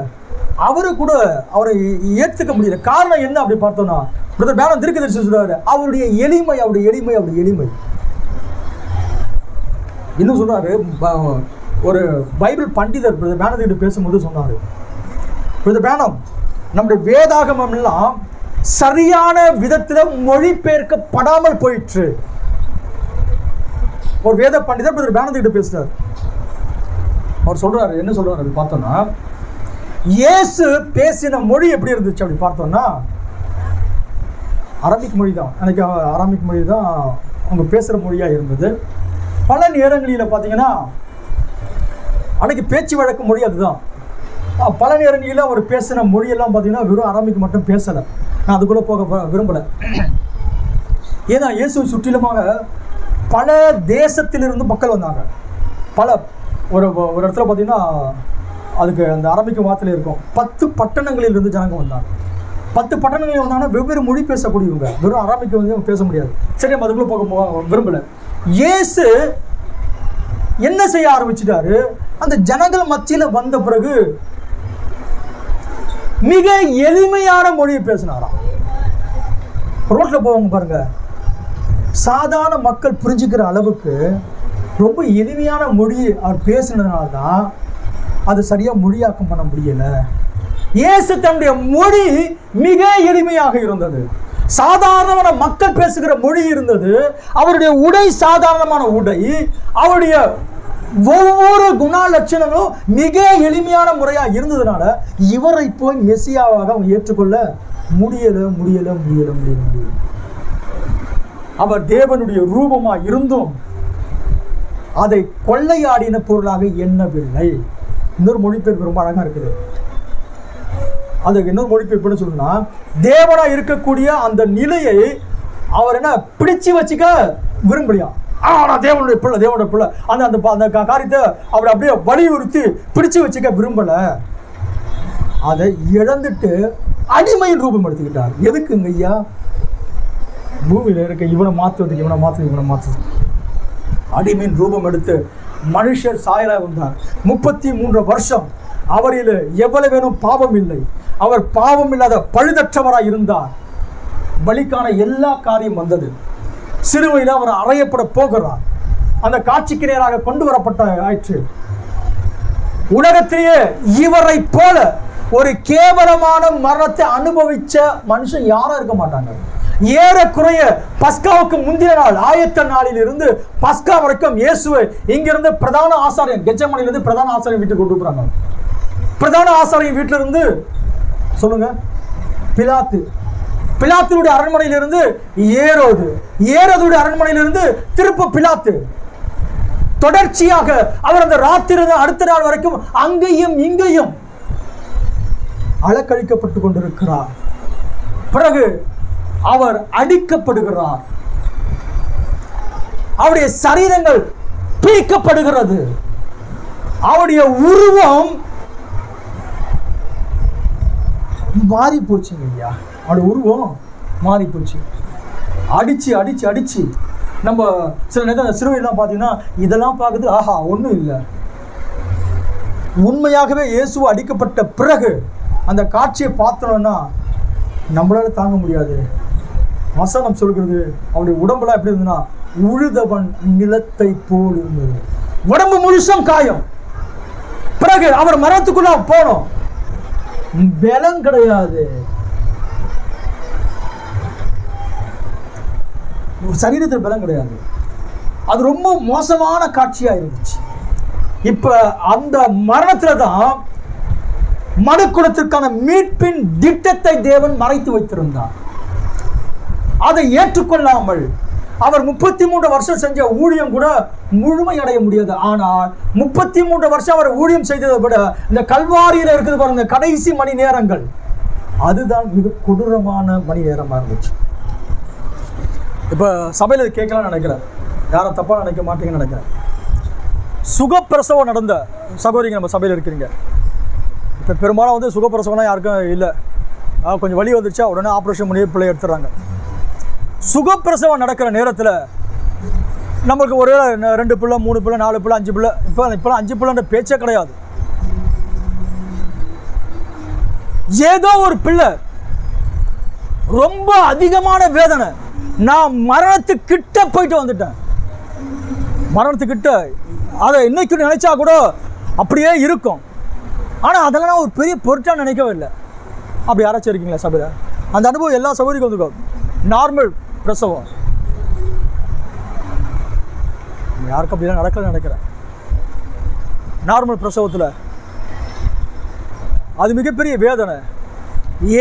அவரு கூட அவரை ஏற்றுக்க முடியல. காரணம் என்ன அப்படி பார்த்தோம்னா, பிரதர் பேனம் தீர்க்கதரிசி சொல்றாரு, அவருடைய எளிமை, அவருடைய எளிமை, அவருடைய எளிமை. இன்னும் சொல்றாரு, ஒரு பைபிள் பண்டிதர் பிரதர் பேனத்திட்ட பேசும்போது சொன்னாரு, பிரதர் பேனம், நம்முடைய வேதாகமம் எல்லாம் சரியான விதத்தில் மொழிபெயர்க்கப்படாமல் போயிற்று. ஒரு வேத பண்டிதர் பிரதர் பேனத்திட்ட பேசுறாரு. அவர் சொல்றாரு, என்ன சொல்றாரு அப்படி பார்த்தோம்னா, இயேசு பேசின மொழி எப்படி இருந்துச்சு அப்படி பார்த்தோம்னா, அரபிக் மொழி தான். எனக்கு அரபிக் மொழி தான் அவங்க பேசுகிற மொழியாக இருந்தது. பல நேரங்களில் பார்த்தீங்கன்னா அன்னைக்கு பேச்சு வழக்கு மொழி அதுதான். பல நேரங்களில் அவர் பேசின மொழியெல்லாம் பார்த்தீங்கன்னா வெறும் அரபிக் மட்டும் பேசலை. நான் அதுக்குள்ளே போக விரும்பலை. ஏன்னா இயேசு சுற்றிலுமாக பல தேசத்திலிருந்து மக்கள் வந்தாங்க. பல ஒரு இடத்துல பார்த்தீங்கன்னா அதுக்கு அந்த அரபிக் வார்த்தையில் இருக்கும், 10 பட்டணங்களிலிருந்து ஜனங்க வந்தாங்க. 10 பட்டணங்களில் வந்தாங்கன்னா வெவ்வேறு மொழி பேசக்கூடியவங்க. வெறும் அரபிக்கு வந்து பேச முடியாது. சரி, நம்ம அதுக்குள்ளே போக விரும்பலை. இயேசு என்ன செய்ய ஆரம்பிச்சிட்டாரு? அந்த ஜனங்கள் மத்தியில் வந்த பிறகு மிக எளிமையான மொழியை பேசினாராம். ரோட்ல போவாங்க பாருங்க, சாதாரண மக்கள் புரிஞ்சுக்கிற அளவுக்கு ரொம்ப எளிமையான மொழி அவர் பேசினதுனால தான் அது சரியா மொழியாக்கம் பண்ண முடியல. இயேசு தன்னுடைய மொழி மிக எளிமையாக இருந்தது. சாதாரணமான மக்கள் பேசுகிற மொழி இருந்தது. அவருடைய உடை சாதாரணமான உடை. அவருடைய ஒவ்வொரு குணலட்சணங்களும் மிக எளிமையான முறையா இருந்ததுனால இவரை போய் மெசியாவாக அவங்க ஏற்றுக்கொள்ள முடியல. அவர் தேவனுடைய ரூபமா இருந்தும் அதை கொள்ளையாடின பொருளாக எண்ணவில்லை. இன்னொரு மொழிபெயர்ப்பு ரொம்ப அழகா இருக்குது. அதுக்கு இன்னொரு மொழிபெயர்ப்புன்னு சொல்லணும்னா, தேவனா இருக்கக்கூடிய அந்த நிலையை அவர் என்ன பிடிச்சு வச்சுக்க விரும்பலையா? நான் தேவனுடைய பிள்ளை அந்த அந்த காரியத்தை அவர் அப்படியே வலியுறுத்தி பிடிச்சு வச்சுக்க விரும்பல. அதை இழந்துட்டு அடிமையின் ரூபம் எடுத்துக்கிட்டார். எதுக்குங்க ஐயா? பூமியில இருக்க இவனை மாற்றுறது அடிமையின் ரூபம் எடுத்து மனுஷர் சாயலாக வந்தார். 33 வருஷம் அவரில் எவ்வளவேனும் பாவம் இல்லை. அவர் பாவம் இல்லாத பழுதற்றவராய் இருந்தார். பலிக்கான எல்லா காரியம் வந்தது. சிறுவையில் அவர் அறையப்பட போகிறார். அந்த காட்சிக்கு நேராக கொண்டு வரப்பட்ட ஆயிற்று. உலகத்திலேயே இவரை போல ஒரு கேவலமான மரணத்தை அனுபவிச்ச மனுஷன் யாரும் இருக்க மாட்டாங்க. ஏறக்குறைய பஸ்காவுக்கு முந்தின நாள் ஆயத்த நாளில் இருந்து பஸ்கா வரைக்கும் இயேசுவை இங்கிருந்து பிரதான ஆசாரியன் கெத்செமனிலிருந்து பிரதான ஆசாரியன் வீட்டுக்கு கொண்டு போறாங்க. பிரதான ஆசாரியன் வீட்டில இருந்து சொல்லுங்க பிலாத்துடைய அரண்மனையிலிருந்து ஏரோதுடைய அரண்மனையிலிருந்து திரும்ப பிலாத்து. தொடர்ச்சியாக அவர் அந்த ராத்திரி அடுத்த நாள் வரைக்கும் அங்கேயும் இங்கேயும் அலக்கழிக்கப்பட்டு கொண்டிருக்கிறார். பிறகு அவர் அடிக்கப்படுகிறார். அவருடைய சரீரங்கள் பிரிக்கப்படுகிறது. அவருடைய உருவம் மாறி போச்சுங்க ஐயா. அவருடைய உருவம் மாறி போச்சு. அடிச்சு அடிச்சு அடிச்சு நம்ம சில நேரம் சிறுவையெல்லாம் பார்த்தீங்கன்னா இதெல்லாம் பார்க்குது, ஆஹா ஒன்றும் இல்லை. உண்மையாகவே இயேசு அடிக்கப்பட்ட பிறகு அந்த காட்சியை பார்த்தோம்னா நம்மளால தாங்க முடியாது. வசனம் சொல்கிறது அவருடைய உடம்புலாம் எப்படி இருந்ததுன்னா உழுதவன் நிலத்தை போல் இருந்தது. உடம்பு முழுசும் காயம். பிறகு அவர் மரத்துக்குள்ள போனோம், பலம் கிடையாது, சரீரத்தில் பலம் கிடையாது. அது ரொம்ப மோசமான காட்சியா இருந்துச்சு. இப்ப அந்த மரணத்துல தான் மனுக்குலத்திற்கான மீட்பின் திட்டத்தை தேவன் மறைத்து வைத்திருந்தார். அதை ஏற்றுக்கொள்ளாமல் அவர் 33 வருஷம் செஞ்ச ஊழியம் கூட முழுமையடைய முடியாது. ஆனால் 33 வருஷம் அவர் ஊழியம் செய்ததை விட இந்த கல்வாரியில் இருக்கிறது பாருங்க கடைசி மணி நேரங்கள், அதுதான் மிக கொடூரமான மணி நேரமா இருந்துச்சு. இப்ப சபையில் கேட்கலாம்னு நினைக்கிறேன், யாரும் தப்பா நினைக்க மாட்டீங்கன்னு நினைக்கிறேன். சுகப்பிரசவம் நடந்த சகோதரிங்க நம்ம சபையில் இருக்கிறீங்க. இப்போ பெரும்பாலும் வந்து சுகப்பிரசவம்னா யாருக்கும் இல்லை, கொஞ்சம் வலி வந்துருச்சா உடனே ஆப்ரேஷன் பண்ணி பிள்ளை எடுத்துறாங்க. சுகப்பிரசவம் நடக்கிற நேரத்தில் நம்மளுக்கு ஒரு 2 பிள்ளை 3 பிள்ளை 4 பிள்ளை 5 பிள்ளை இப்போலாம் 5 பிள்ளைன்ற பேச்சே கிடையாது. ஏதோ ஒரு பிள்ளை ரொம்ப அதிகமான வேதனை, நான் மரணத்துக்கிட்ட போயிட்டு வந்துட்டேன், மரணத்துக்கிட்ட. அதை இன்னைக்கு நினைச்சா கூட அப்படியே இருக்கும். ஆனால் அதெல்லாம் நான் ஒரு பெரிய பொருட்டாக நினைக்கவே இல்லை. அப்படி யாராச்சும் இருக்கீங்களா சபையில்? அந்த அனுபவம் எல்லா சகோதரிக்கும் வந்துருக்கும். நார்மல் பிரசவம் யாருக்கும் அப்படிலாம் நடக்கலன்னு நினைக்கிறேன். நார்மல் பிரசவத்தில் அது மிகப்பெரிய வேதனை,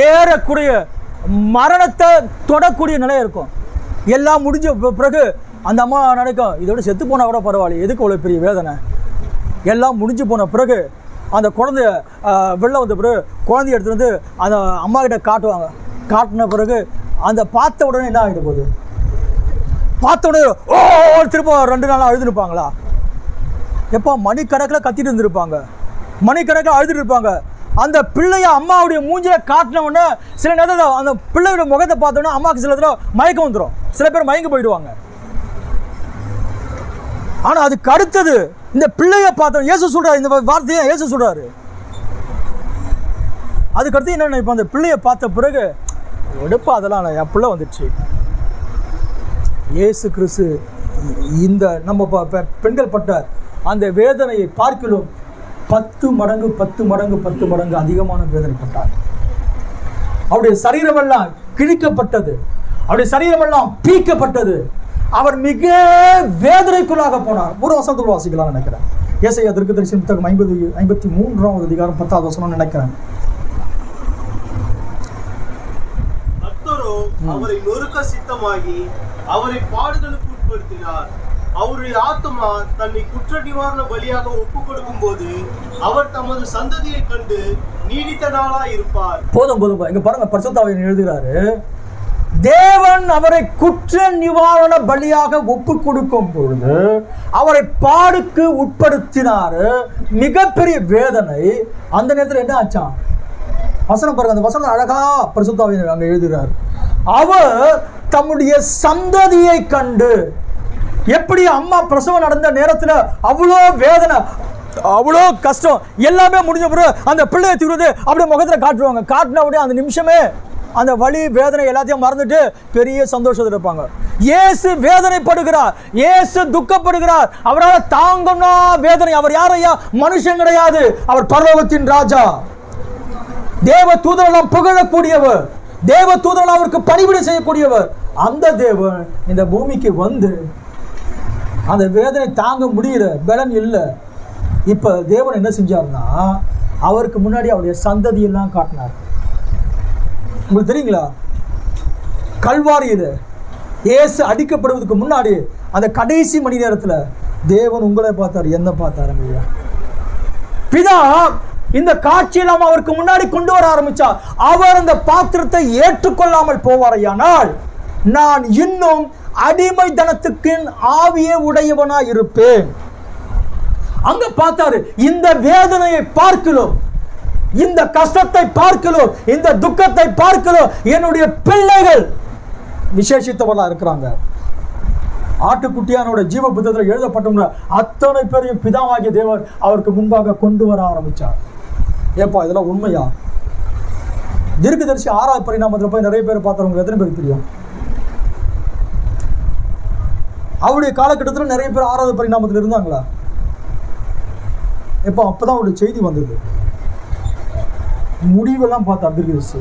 ஏறக்குறைய மரணத்தை தொடக்கூடிய நிலை இருக்கும். எல்லாம் முடிஞ்ச பிறகு அந்த அம்மா நினைக்கும் இதோட செத்து போனால் கூட பரவாயில்ல, எதுக்கு அவ்வளோ பெரிய வேதனை. எல்லாம் முடிஞ்சு போன பிறகு அந்த குழந்தைய வெளில வந்த பிறகு குழந்தைய எடுத்துகிட்டு வந்து அந்த அம்மா கிட்ட காட்டுவாங்க. காட்டின பிறகு அந்த பார்த்த உடனே என்ன ஆகிட போகுது, பார்த்த உடனே ஓ திரும்ப 2 நாளாக அழுதுருப்பாங்களா? எப்போ மணிக்கணக்கில் கத்திட்டு இருந்திருப்பாங்க, மணிக்கணக்கில் அழுதுட்டு இருப்பாங்க. அந்த பிள்ளைய அம்மாவுடைய மூஞ்சில காட்டின உடனே சில நேரத்தில் அந்த பிள்ளையோட முகத்தை பார்த்தோன்னா அம்மாவுக்கு சில நேரம் மயக்கம் வந்துடும், சில பேர் மயங்கி போயிடுவாங்க. ஆனால் அதுக்கு அடுத்தது இந்த பிள்ளையை பார்த்தோம், இயேசு சொல்றாரு, இந்த வார்த்தையை இயேசு சொல்றாரு. அதுக்கடுத்து என்ன நினைப்போம், அந்த பிள்ளையை பார்த்த பிறகு எடுப்பா அதெல்லாம் என் பிள்ளை வந்துடுச்சு. இயேசு கிறிஸ்து இந்த நம்ம பெண்கள் பட்ட அந்த வேதனையை பார்க்கலும் 10 மடங்கு 10 மடங்கு 10 மடங்கு அதிகமான வேதனைப்பட்டார். அவருடைய சரீரமெல்லாம் கிழிக்கப்பட்டது, அவருடைய சரீரமெல்லாம் பீக்கப்பட்டது. அவர் மிக வேதனைக்குள்ளாக போனார். ஒரு வசனத்தில் வாசிக்கலாம் நினைக்கிறேன். ஏசாயா தீர்க்கதரிசி புத்தகம் 53 அதிகாரம் 10வது வசனம் நினைக்கிறேன். அவரை நொறுக்க சித்தமாகி அவரை பாடுகளுக்கு உட்படுத்தினார். அவருடைய ஆத்மா தன்னை குற்ற நிவாரண பலியாக ஒப்புக் கொடுக்கும் போது அவர் தமது சந்ததியை கண்டு நீடித்த நாளா இருப்பார். போதும் போதும், இங்க பாருங்க, பரிசுத்த ஆவியானவர் எழுதுகிறாரு, தேவன் அவரை குற்ற நிவாரண பலியாக ஒப்பு கொடுக்கும் பொழுது அவரை பாடுக்கு உட்படுத்தினாரு. மிகப்பெரிய வேதனை. அந்த நேரத்தில் என்ன ஆச்சான்? வசனம் பாருங்க, அந்த வசனம் அழகா பரிசுத்த ஆவியானவர் அங்க எழுதுகிறார். அவர் தம்முடைய சந்ததியை கண்டு, எப்படி அம்மா பிரசவம் நடந்த நேரத்தில் அவ்வளோ வேதனை, அவ்வளோ கஷ்டம், எல்லாமே முடிஞ்ச பிறகு அந்த பிள்ளையை தூக்குறது அப்படியே முகத்தில் காட்டுவாங்க. காட்டின உடனே அந்த நிமிஷமே அந்த வலி வேதனை எல்லாத்தையும் மறந்துட்டு பெரிய சந்தோஷத்தில் இருப்பாங்க. இயேசு வேதனைப்படுகிறார், இயேசு துக்கப்படுகிறார். அவரால் தாங்கனா வேதனை. அவர் யார் ஐயா? மனுஷன் கிடையாது, அவர் பரலோகத்தின் ராஜா, தேவ தூதரெல்லாம் புகழக்கூடியவர். தேவ தூதர்கள் அவருக்கு பணிவிடை செய்யக்கூடியவர். அந்த தேவன் இந்த பூமிக்கு வந்து அந்த வேதனை தாங்க முடியல, பலன் இல்லை. இப்ப தேவன் என்ன செஞ்சார்னா அவருக்கு முன்னாடி அவருடைய சந்ததியெல்லாம் காட்டினார். உங்களுக்கு தெரியுங்களா, கல்வாரியில் இயேசு அடிக்கப்படுவதற்கு முன்னாடி அந்த கடைசி மணி நேரத்தில் தேவன் உங்களை பார்த்தார், என்ன பார்த்தாருங்க ஐயா? பிதா இந்த காட்சியெல்லாம் அவருக்கு முன்னாடி கொண்டு வர ஆரம்பிச்சார். அவர் அந்த பாத்திரத்தை ஏற்றுக்கொள்ளாமல் போவாரையானால் நான் இன்னும் அடிமைத்தனத்துக்கு ஆவியே உடையவனா இருப்பேன். அங்க பார்த்தாரு, இந்த வேதனையை பார்க்கலாம், இந்த கஷ்டத்தை பார்க்கலாம், இந்த துக்கத்தை பார்க்கலாம், என்னுடைய பிள்ளைகள் விசேஷித்தவர்களா இருக்கிறாங்க. ஆட்டுக்குட்டியானோட ஜீவ புத்தகத்தில் எழுதப்பட்ட அத்தனை பேரையும் பிதாவாகிய தேவன் அவருக்கு முன்பாக கொண்டு வர ஆரம்பிச்சார். ஏப்பா இதெல்லாம் உண்மையா? தீர்க்கதரிசி 6வது பரிணாமத்தில் போய் நிறைய பேர் பார்த்தவங்க எத்தனை பேருக்கு தெரியும்? அவருடைய காலகட்டத்தில் நிறைய பேர் 6வது பரிணாமத்தில் இருந்தாங்களா? எப்போ அப்பதான் அவருடைய செய்தி வந்தது. முடிவெல்லாம் பார்த்தார் தீர்க்கதரிசி,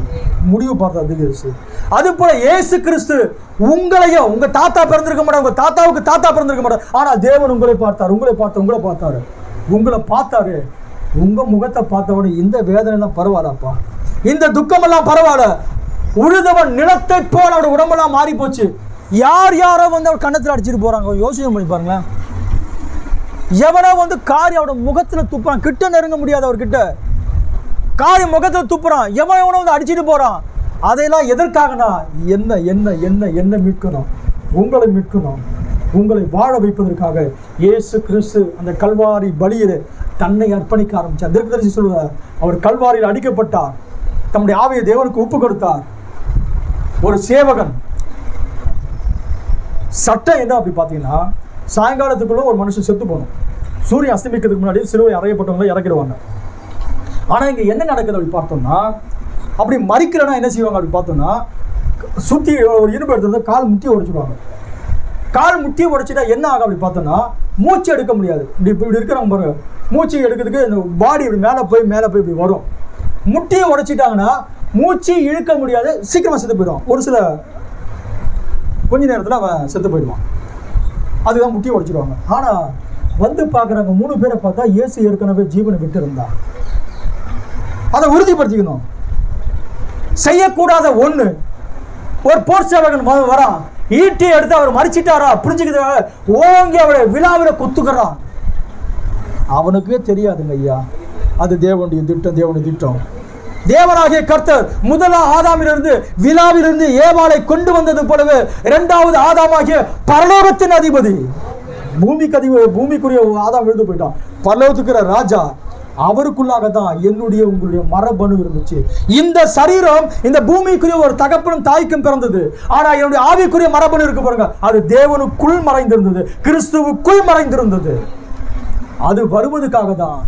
முடிவு பார்த்தார் தீர்க்கதரிசி. அது போல இயேசு கிறிஸ்து உங்களையும், உங்க தாத்தா பிறந்திருக்க மாட்டார், உங்க தாத்தாவுக்கு தாத்தா பிறந்திருக்க மாட்டார், ஆனா தேவன் உங்களை பார்த்தார், உங்களை பார்த்தாரு, உங்களை பார்த்தாரு. உங்க முகத்தை பார்த்தவன இந்த வேதனை எல்லாம் பரவாயில்லப்பா, இந்த துக்கம் எல்லாம் பரவாயில்ல. உழுதவன் நிலத்தை போல அவரோட உடம்பெல்லாம் மாறி போச்சு. யார் யாரோ வந்து அவர் கண்ணத்தில் அடிச்சுட்டு போறாங்க, யோசனை பண்ணி பாருங்களேன். எவனோ வந்து காரி அவரோட முகத்துல துப்புறான், கிட்ட நெருங்க முடியாது, அவர்கிட்ட காரி முகத்தில் துப்புறான், எவனோ வந்து அடிச்சுட்டு போறான். அதையெல்லாம் எதற்காகனா என்ன என்ன என்ன என்ன மீட்கணும், உங்களை மீட்கணும், உங்களை வாழ வைப்பதற்காக இயேசு கிறிஸ்து அந்த கல்வாரி பலியிலே தன்னை அர்ப்பணிக்க ஆரம்பித்தார். தீர்க்கதரிசி சொல்லுவார், அவர் கல்வாரியில் அடிக்கப்பட்டார், தம்முடைய ஆவியை தேவனுக்கு ஒப்பு கொடுத்தார். ஒரு சேவகன் சட்டம் என்ன அப்படி பார்த்தீங்கன்னா, சாயங்காலத்துக்குள்ள ஒரு மனுஷன் செத்து போகணும். சூரியன் அஸ்தமிக்கிறதுக்கு முன்னாடி சிலுவை அறையப்பட்டவங்களை இறக்கிடுவாங்க. ஆனால் இங்கே என்ன நடக்குது அப்படி பார்த்தோம்னா, அப்படி மறிக்கலைன்னா என்ன செய்வாங்க அப்படி பார்த்தோம்னா, சுற்றி ஒரு இரும்பு எடுத்து கால் முட்டியை உடைச்சிடுவாங்க. கால் முட்டியை உடைச்சிட்டா என்ன ஆகும் அப்படி பார்த்தோம்னா, மூச்சு எடுக்க முடியாது. இப்படி இருக்கிறவங்க பாருங்க, மூச்சு எடுக்கிறதுக்கு இந்த பாடி இப்படி மேலே போய் இப்படி வரும். முட்டியை உடைச்சிட்டாங்கன்னா மூச்சு இழுக்க முடியாது, சீக்கிரமாக செத்து போயிடுவான். ஒரு சில கொஞ்ச நேரத்தில் அவன் செத்து போயிடுவான். அதுதான் முட்டியை உடைச்சிடுவாங்க. ஆனால் வந்து பார்க்குறாங்க 3 பேரை பார்த்தா இயேசு ஏற்கனவே ஜீவனை விட்டு இருந்தா. அதை உறுதிப்படுத்திக்கணும். செய்யக்கூடாத ஒன்று, ஒரு போர் சேவகன் வரான், ஈட்டியை எடுத்து அவர் மறிச்சிட்டாரா புரிஞ்சுக்கிட்டு ஓங்கி அவரை விழாவில் குத்துக்கிறான். அவனுக்கே தெரியாதுங்க ஐயா, அது தேவனுடைய திட்டம், தேவனுடைய திட்டம். தேவனாகிய கர்த்தர் முதலாம் ஆதாமிலிருந்து விழாவிலிருந்து ஏவாளை கொண்டு வந்தது போலவே 2வது ஆதாமாகிய பரலோகத்தின் அதிபதி, பூமிக்குரிய ஆதாம் எழுந்து போயிட்டான், பரலோகத்துக்குற ராஜா, அவருக்குள்ளாக தான் என்னுடைய உங்களுடைய மரபணு இருந்துச்சு. இந்த சரீரம் இந்த பூமிக்குரிய ஒரு தகப்பனும் தாய்க்கும் பிறந்தது. ஆனா என்னுடைய ஆவிக்குரிய மரபணு இருக்கு பாருங்க, அது தேவனுக்குள் மறைந்திருந்தது, கிறிஸ்துவுக்குள் மறைந்திருந்தது. அது வருவதற்காக தான்.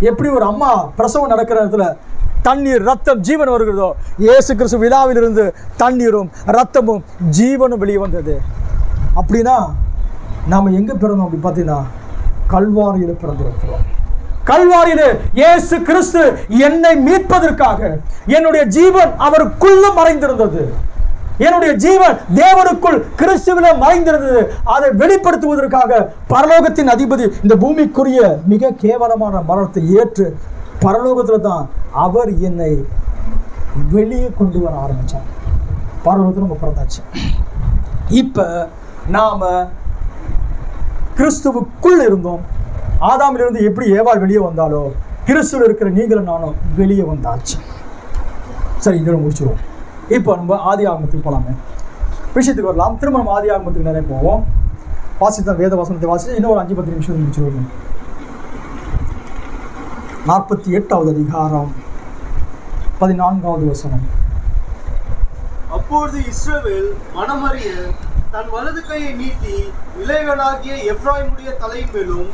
எப்படி ஒரு அம்மா பிரசவம் நடக்கிற இடத்துல தண்ணீர் ரத்தம் ஜீவன் வருகிறதோ, இயேசு கிறிஸ்து விழாவிலிருந்து தண்ணீரும் ரத்தமும் ஜீவனும் வெளியே வந்தது. அப்படின்னா நாம எங்க பிறந்தோம் அப்படி பார்த்தீங்கன்னா, கல்வாரியில் பிறந்திருக்கிறோம். கல்வாரியிலே இயேசு கிறிஸ்து என்னை மீட்பதற்காக என்னுடைய ஜீவன் அவருக்குள்ள மறைந்திருந்தது. என்னுடைய ஜீவன் தேவனுக்குள் கிறிஸ்துவிலே மறைந்திருந்தது. அதை வெளிப்படுத்துவதற்காக பரலோகத்தின் அதிபதி இந்த பூமிக்குரிய மிக கேவலமான மரணத்தை ஏற்று பரலோகத்தில் தான் அவர் என்னை வெளியே கொண்டு வர ஆரம்பித்தார். பரலோகத்தில் நம்ம பிறந்தாச்சு. இப்போ நாம் கிறிஸ்துவுக்குள் இருந்தோம். ஆதாமிலிருந்து எப்படி ஏவாள் வெளியே வந்தாலோ, கிறிஸ்துவில் இருக்கிற நீங்களும் நானும் வெளியே வந்தாச்சு. சரி, இதோட முடிச்சுருவோம். இப்போ நம்ம ஆதி ஆகமத்துக்கு போகலாமே, விஷயத்துக்கு வரலாம். திரும்ப நம்ம ஆதி ஆகமத்துக்கு நிறைய போவோம். வாசித்த வேத வசனத்தை வாசித்து இன்னும் ஒரு 5-10 நிமிஷம் முடிச்சுருவோம். 48வது அதிகாரம் 14வது வசனம். அப்பொழுது இஸ்ரவேல் மனமறிய தன் வலது கையை நீட்டி இளையவனாகிய எப்ராயிமுடைய தலையின் மேலும்,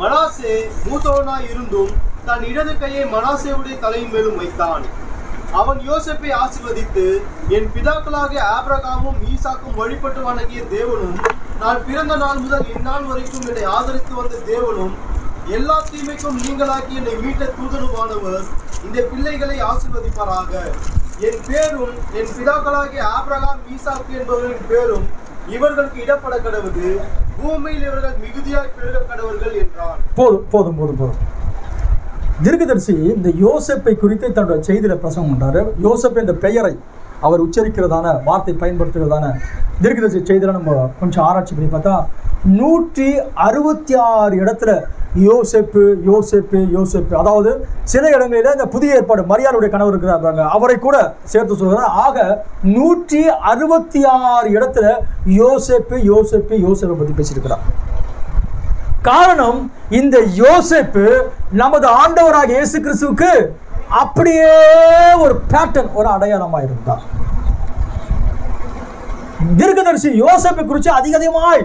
மனாசே மூத்தவனாய் இருந்தும் தன் இடது கையை மனாசேவுடைய தலையின் மேலும் வைத்தான். அவன் யோசேப்பை ஆசீர்வதித்து, என் பிதாக்களாகிய ஆபிரகாமும் ஈசாக்கும் வழிபட்டு வணங்கிய தேவனும், நான் பிறந்த நாள் முதல் இந்நாள் வரைக்கும் என்னை ஆதரித்து வந்த தேவனும், எல்லா தீமைக்கும் நீங்களாக்கி என்னை மீட்ட தூதனுமானவர் இந்த பிள்ளைகளை ஆசீர்வதிப்பாராக. என் பேரும் என் பிதாக்களாகிய ஆபிரகாம் ஈசாக்கு என்பவர்களின் பேரும் இவர்களுக்கு இடப்பட கடவுது, பூமியில் இவர்கள் மிகுதியாய் பெருக கடவுள்கள் என்றான். போதும் போதும் போதும் போதும். தீர்க்கதரிசி இந்த யோசேப்பை குறித்து தன்னுடைய செய்தியில பிரசங்கம் பண்றாரு. யோசேப் என்ற பெயரை அவர் உச்சரிக்கிறதான வார்த்தை பயன்படுத்துகிறதான தீர்க்கதரிசி செய்தியில நம்ம கொஞ்சம் ஆராய்ச்சி பண்ணி பார்த்தா 166 இடத்துல யோசேப்பு யோசேப்பு யோசேப்பு, அதாவது சில இடங்களில இந்த புதிய ஏற்பாடு மரியாளுடைய கணவர் இருக்கிறாங்க, அவரை கூட சேர்த்து சொல்கிறார். ஆக 166 இடத்துல யோசேப்பு யோசேப்பு யோசேப்பை பற்றி பேசியிருக்கிறார். காரணம், இந்த யோசேப்பு நமது ஆண்டவராக இயேசு கிறிஸ்துவுக்கு அப்படியே ஒரு பேட்டர்ன், ஒரு அடையாளமா இருந்தார். தீர்க்கதரிசி யோசேப்பை குறித்து அதிகமாய்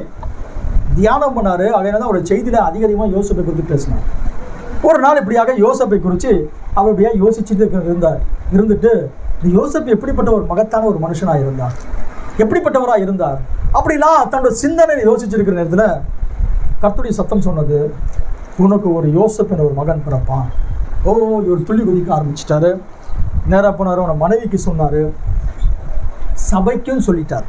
தியானம் பண்ணாரு. அதனால ஒரு செய்தியில அதிகமாக யோசேப்பை குறித்து பேசினார். ஒரு நாள் இப்படியாக யோசேப்பை குறித்து அவர் இப்படியா யோசிச்சுட்டு இருந்துட்டு யோசேப்பு எப்படிப்பட்ட ஒரு மகத்தான ஒரு மனுஷனாக இருந்தார், எப்படிப்பட்டவராக இருந்தார் அப்படிலாம் தன்னோட சிந்தனை யோசிச்சிருக்கிற நேரத்தில் கர்த்தருடைய சத்தம் சொன்னது, உனக்கு ஒரு யோசேப் என்ற ஒரு மகன் பிறப்பான். இவர் துள்ளி குதிக்க ஆரம்பிச்சிட்டாரு. நேராக போனார், அவனை மனைவிக்கு சொன்னார், சபைக்கும் சொல்லிட்டார்.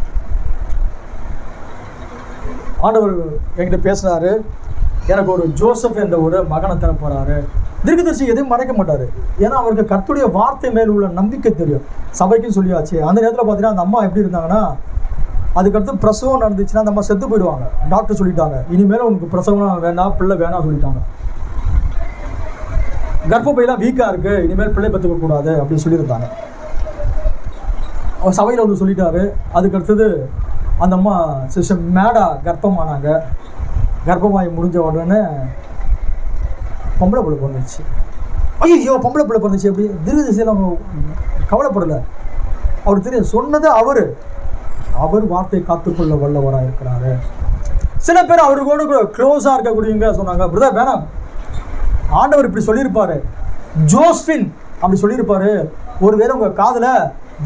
ஆண்டவர் என்கிட்ட பேசுனாரு, எனக்கு ஒரு ஜோசப் என்ற ஒரு மகனை தர போறாரு. தீர்க்கதரிசி எதையும் மறைக்க மாட்டார், ஏன்னா அவருக்கு கர்த்தருடைய வார்த்தை மேல் உள்ள நம்பிக்கை தெரியும். சபைக்கும் சொல்லியாச்சு. அந்த நேரத்தில் பார்த்தீங்கன்னா அந்த அம்மா எப்படி இருந்தாங்கன்னா, அதுக்கடுத்து பிரசவம் நடந்துச்சுன்னா அந்த அம்மா செத்து போயிடுவாங்க. டாக்டர் சொல்லிட்டாங்க, இனிமேல் உனக்கு பிரசவம் வேணாம், பிள்ளை வேணாம் சொல்லிட்டாங்க. கர்ப்பப்பையெல்லாம் வீக்காக இருக்கு, இனிமேல் பிள்ளை பெற்றுக்க கூடாது அப்படின்னு சொல்லியிருந்தாங்க. அவர் சபையில் வந்து சொல்லிட்டாரு. அதுக்கடுத்தது அந்த அம்மா சிஸ்டர் மேடா கர்ப்பமானாங்க. கர்ப்பமாகி முடிஞ்ச உடனே பொம்பளை பிள்ளை பிறந்துச்சு. ஐயோ பொம்பளை பிள்ளை பிறந்துச்சு அப்படி தீர்க்கதரிசியில் அவங்க கவலைப்படலை. அவர் தெரியும், சொன்னது அவர் வார்த்தை காத்துக்கொள்ள வல்லவராக இருக்கிறாரு. சில பேர் அவருக்கு கூட க்ளோஸாக இருக்கக்கூடியவங்க சொன்னாங்க, பிரதர் வேணாம், ஆண்டவர் இப்படி சொல்லியிருப்பாரு, ஜோஸ்பின் அப்படி சொல்லியிருப்பாரு, ஒருவேளை உங்கள் காதில்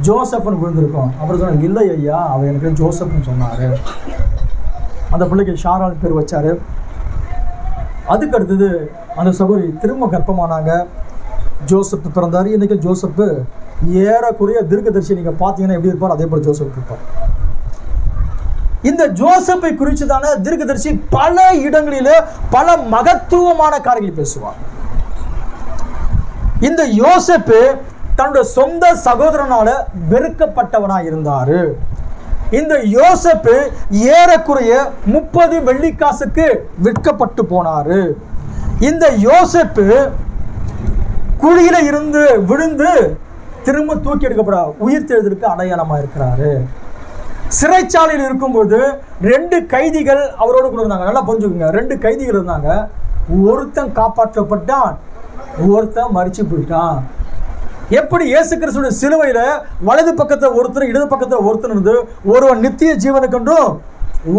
ஜோசப்னு விழுந்திருக்கும். அப்புறம் சொன்னாங்க, இல்லை ஐயா, அவர் எனக்கு ஜோசப்னு சொன்னார். அந்த பிள்ளைக்கு ஷாரால் பேர் வச்சார். அதுக்கு அடுத்தது அந்த சகோதரி திரும்ப கர்ப்பமானாங்க. ஜோசப் பிறந்தார். இன்றைக்கி ஜோசப்பு ஏறக்குறைய தீர்க்கதரிசி நீங்கள் பார்த்தீங்கன்னா எப்படி இருப்பார், அதே போல் ஜோசப் இருப்பார். இந்த ஜோசப்பை குறித்து தானே தீர்க்கதரிசி பல இடங்களிலே பல மகத்துவமான காரியங்களை பேசுவார். இந்த யோசேப்பு தன்னுடைய சொந்த சகோதரனால வெறுக்கப்பட்டவனாக இருந்தாரு. இந்த யோசேப்பு ஏறக்குறைய 30 வெள்ளிக்காசுக்கு விற்கப்பட்டு போனாரு. இந்த யோசேப்பு குழியில இருந்து விழுந்து திரும்ப தூக்கி எடுக்கப்பட உயிர்த்தெழுதலுக்கு அடையாளமா இருக்கிறாரு. சிறைச்சாலையில் இருக்கும்போது 2 கைதிகள் அவரோடு கூட இருந்தாங்க. நல்லா புரிஞ்சுக்கோங்க, 2 கைதிகள் இருந்தாங்க. ஒருத்தன் காப்பாற்றப்பட்டான், ஒருத்தன் மரிச்சு போயிட்டான். எப்படி இயேசு கிறிஸ்துவின் சிலுவையில வலது பக்கத்தில் ஒருத்தர் இடது பக்கத்தில் ஒருத்தர் இருந்து ஒருவன் நித்திய ஜீவனுக்கு என்றும்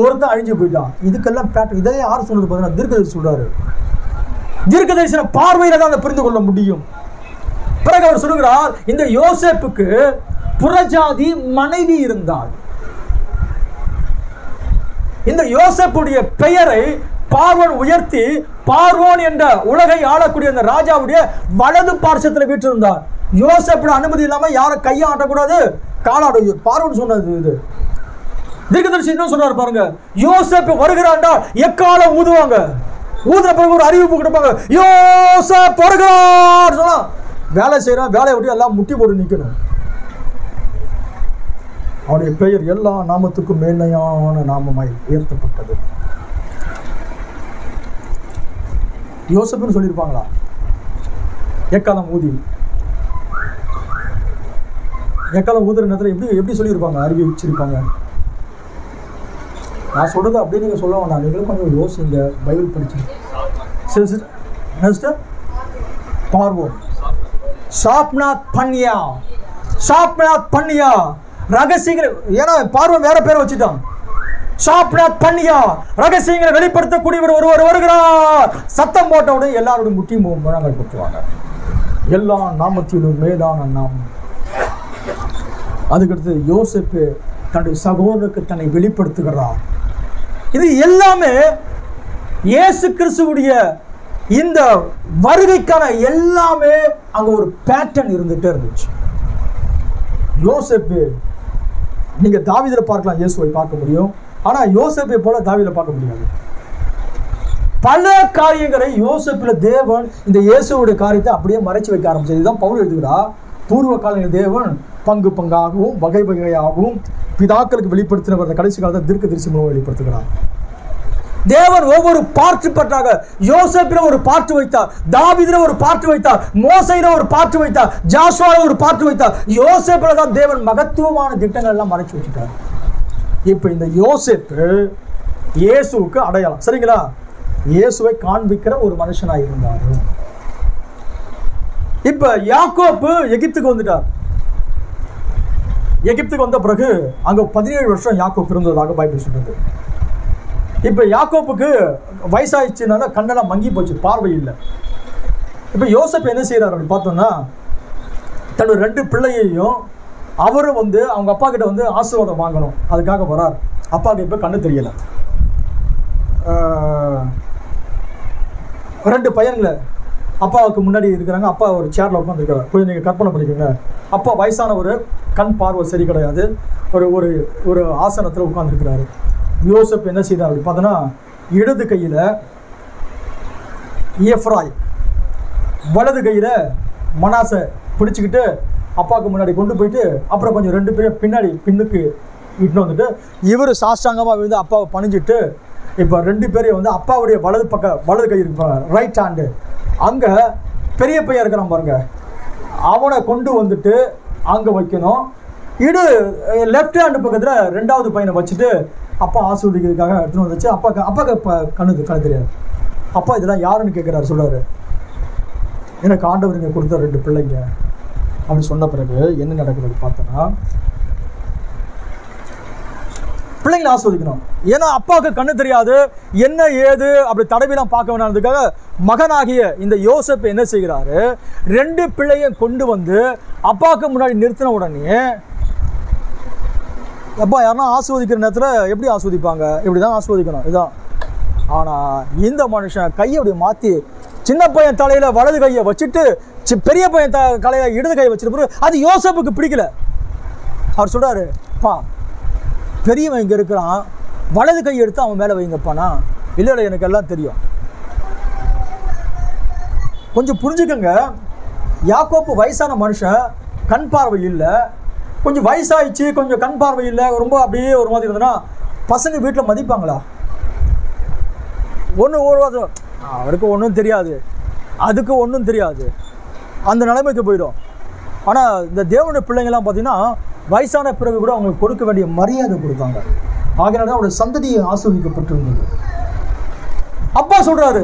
ஒருத்தன் அழிஞ்சு போயிட்டான். இதுக்கெல்லாம் பேட்டர். இதை யார் சொன்னது பார்த்தீங்கன்னா தீர்க்கதரிசி சொல்றாரு. தீர்க்கதரிசன பார்வையில தான் அதை புரிந்து கொள்ள முடியும். பிறகு அவர் சொல்லுகிறார், இந்த யோசேப்புக்கு புறஜாதி மனைவி இருந்தாள். இந்த யோசேப்புடைய பெயரை பார்வோன் உயர்த்தி பார்வோன் என்ற உலகை ஆளக்கூடிய அந்த ராஜாவுடைய வலது பார்சத்தில் வீற்றிருந்தார். யோசேப்புடைய அனுமதி இல்லாம யாரும் கையை ஆட்டக்கூடாது, காலாட. பார்வோன் சொன்னது இது. தீர்க்கதரிசி இன்னும் சொன்னார் பாருங்க, யோசேப்பு வருகிறான்டா எக்காலம் ஊதுவாங்க. ஊதுற பிறகு ஒரு அறிவிப்பு கொடுப்பாங்க, யோசேப்பு வருகிறார் சொன்னா வேலை செய்யறான், வேலையை விட்டு எல்லாம் முட்டி போட்டு நிற்கணும். அவனுடைய பெயர் எல்லா நாமத்துக்கும் மேன்மையான நாமமாய் உயர்த்தப்பட்டது. யோசேப்புன்னு சொல்லியிருப்பாங்களா? எக்காலம் ஊதி, எக்காலம் ஊதுற நேரத்தில் எப்படி சொல்லியிருப்பாங்க, அறிவிச்சிருப்பாங்க. நான் சொல்றது அப்படியே நீங்க சொல்ல வேண்டாம், நீங்களும் கொஞ்சம் யோசிங்க, பைபிள் படிச்சு. நெக்ஸ்ட் பார்வோன், சாப்நாத் பன்னியா, சாப்நாத் பன்னியா ரகசியங்கள். ஏன்னா பார்வோன் வேற பேரை வச்சுட்டான். சாப்நாத் பன்னியா ரகசியங்களை வெளிப்படுத்தக்கூடியவர் ஒருவர் வருகிறார். சத்தம் போட்ட உடனே எல்லாரோட முட்டியும் முழங்கள் கொட்டுவாங்க. எல்லா நாமத்திலும் மேலான நாமம். அதுக்கடுத்து யோசேப்பு தன்னுடைய சகோதரனுக்கு தன்னை வெளிப்படுத்துகிறார். இது எல்லாமே இயேசு கிறிஸ்துவுடைய இந்த வருகைக்கான எல்லாமே அங்க ஒரு பேட்டர்ன் இருந்துட்டே இருந்துச்சு. யோசேப்பு, நீங்க தாவீதில் பார்க்கலாம், இயேசுவை பார்க்க முடியும். ஆனா யோசேப்பை போல தாவீதில் பார்க்க முடியாது. பல காரியங்களை யோசேப்பில் தேவன் இந்த இயேசுவோட காரியத்தை அப்படியே மறைச்சு வைக்க ஆரம்பிச்சது. இதுதான் பவுல் எழுதுகிறா, பூர்வ காலங்களில் தேவன் பங்கு பங்காகவும் வகை வகையாகவும் பிதாக்களுக்கு வெளிப்படுத்தினவர் கடைசி காலத்தை தீர்க்கதரிசி மூலம் வெளிப்படுத்துகிறார். தேவன் ஒவ்வொரு பார்ட்டு பற்றாக யோசேப்பில் ஒரு பார்ட்டு வைத்தார், தாவீதில் ஒரு பார்ட்டு வைத்தார், மோசையில ஒரு பார்ட்டு வைத்தார், ஜாஷுவால ஒரு பார்ட்டு வைத்தார். யோசேப்பில் தான் தேவன் மகத்துவமான திட்டங்கள் எல்லாம் மறைச்சு வச்சுட்டார். இப்ப இந்த யோசேப்பு இயேசுவுக்கு அடையாளம், சரிங்களா? இயேசுவை காண்பிக்கிற ஒரு மனுஷனாக இருந்தார். இப்ப யாக்கோப்பு எகிப்துக்கு வந்துட்டார். எகிப்துக்கு வந்த பிறகு அங்க 17 வருஷம் யாக்கோப்பு இருந்ததாக பைபிள் சொல்றது. இப்ப யாக்கோப்புக்கு வயசாயிடுச்சுனால கண்ணெல்லாம் மங்கி போச்சு, பார்வை இல்லை. இப்ப யோசேப்பு என்ன செய்யறாரு அப்படின்னு பார்த்தோம்னா, தன்னோட 2 பிள்ளையையும் அவரும் அவங்க அப்பா கிட்ட ஆசீர்வாதம் வாங்கணும், அதுக்காக வரார். அப்பாவுக்கு இப்ப கண்ணு தெரியல. 2 பையன்களை அப்பாவுக்கு முன்னாடி இருக்கிறாங்க. அப்பா ஒரு சேர்ல உட்காந்துருக்காரு. கொஞ்சம் நீங்கள் கற்பனை பண்ணிக்கோங்க. அப்பா வயசானவர், கண் பார்வை சரி கிடையாது, ஒரு ஒரு ஒரு ஆசனத்தில் உட்காந்துருக்கிறாரு. யோசேப்பு என்ன செய்தார் அப்படி பார்த்தோன்னா, இடது கையில் எப்ராயிம், வலது கையில் மனாசை பிடிச்சிக்கிட்டு அப்பாவுக்கு முன்னாடி கொண்டு போயிட்டு, அப்புறம் கொஞ்சம் 2 பேரும் பின்னுக்கு இட்டுன்னு வந்துட்டு இவர் சாஷ்டாங்கமாக விழுந்து அப்பாவை பணிஞ்சிட்டு, இப்போ 2 பேரையும் அப்பாவுடைய வலது கை இருப்பாங்க, ரைட் ஹேண்டு, அங்கே பெரிய பையன் இருக்கிறான் பாருங்க, அவனை கொண்டு வந்துட்டு அங்கே வைக்கணும். லெஃப்ட் ஹேண்டு பக்கத்தில் 2வது பையனை வச்சுட்டு அப்பா ஆசீர்வதிக்கிறதுக்காக எடுத்துன்னு வந்துச்சு. அப்பாவுக்கு கண்ணு தெரியாது. அப்பா இதெல்லாம் யாருன்னு கேட்குறாரு. சொல்கிறாரு, எனக்கு ஆண்டவர் இங்கே கொடுத்த 2 பிள்ளைங்க அப்படின்னு சொன்ன பிறகு என்ன நடக்குது பார்த்தோன்னா, பிள்ளைங்களை ஆஸ்வதிக்கணும். ஏன்னா அப்பாவுக்கு கண்ணு தெரியாது, என்ன ஏது அப்படி தடவைலாம் பார்க்க வேணான்றதுக்காக மகனாகிய இந்த யோசேப்பு என்ன செய்கிறாரு, 2 பிள்ளையும் கொண்டு வந்து அப்பாவுக்கு முன்னாடி நிறுத்தின உடனே, அப்பா யாருன்னா ஆஸ்வதிக்கிற நேரத்தில் எப்படி ஆஸ்வதிப்பாங்க, இப்படி தான் ஆஸ்வதிக்கணும் இதுதான். ஆனால் இந்த மனுஷன் கையை அப்படி மாற்றி சின்ன பையன் தலையில் வலது கையை வச்சுட்டு பெரிய பையன் தலையில் இடது கையை வச்சுட்டு பிறகு அது யோசேப்புக்கு பிடிக்கல. அவர் சொல்கிறாரு, பா பெரியவன் இங்கே இருக்கிறான், வலது கை எடுத்து அவன் மேலே வைங்கப்பானா. இல்லை எனக்கு எல்லாம் தெரியும். கொஞ்சம் புரிஞ்சுக்கங்க, யாக்கோப்பு வயசான மனுஷன், கண் பார்வை இல்லை, கொஞ்சம் வயசாயிடுச்சு, கொஞ்சம் கண் பார்வை இல்லை, ரொம்ப அப்படியே ஒரு மாதிரி இருந்ததுன்னா பசங்க வீட்டில் மதிப்பாங்களா? அவருக்கு ஒன்றும் தெரியாது, அதுக்கு ஒன்றும் தெரியாது, அந்த நிலைமைக்கு போயிடும். ஆனால் இந்த தேவனுடைய பிள்ளைங்கள்லாம் பார்த்தீங்கன்னா வயசான பிறகு கூட அவங்களுக்கு கொடுக்க வேண்டிய மரியாதை கொடுத்தாங்க. ஆகையினால தான் அவருடைய சந்ததியை ஆஸ்வதிக்கப்பட்டிருந்தது. அப்பா சொல்றாரு,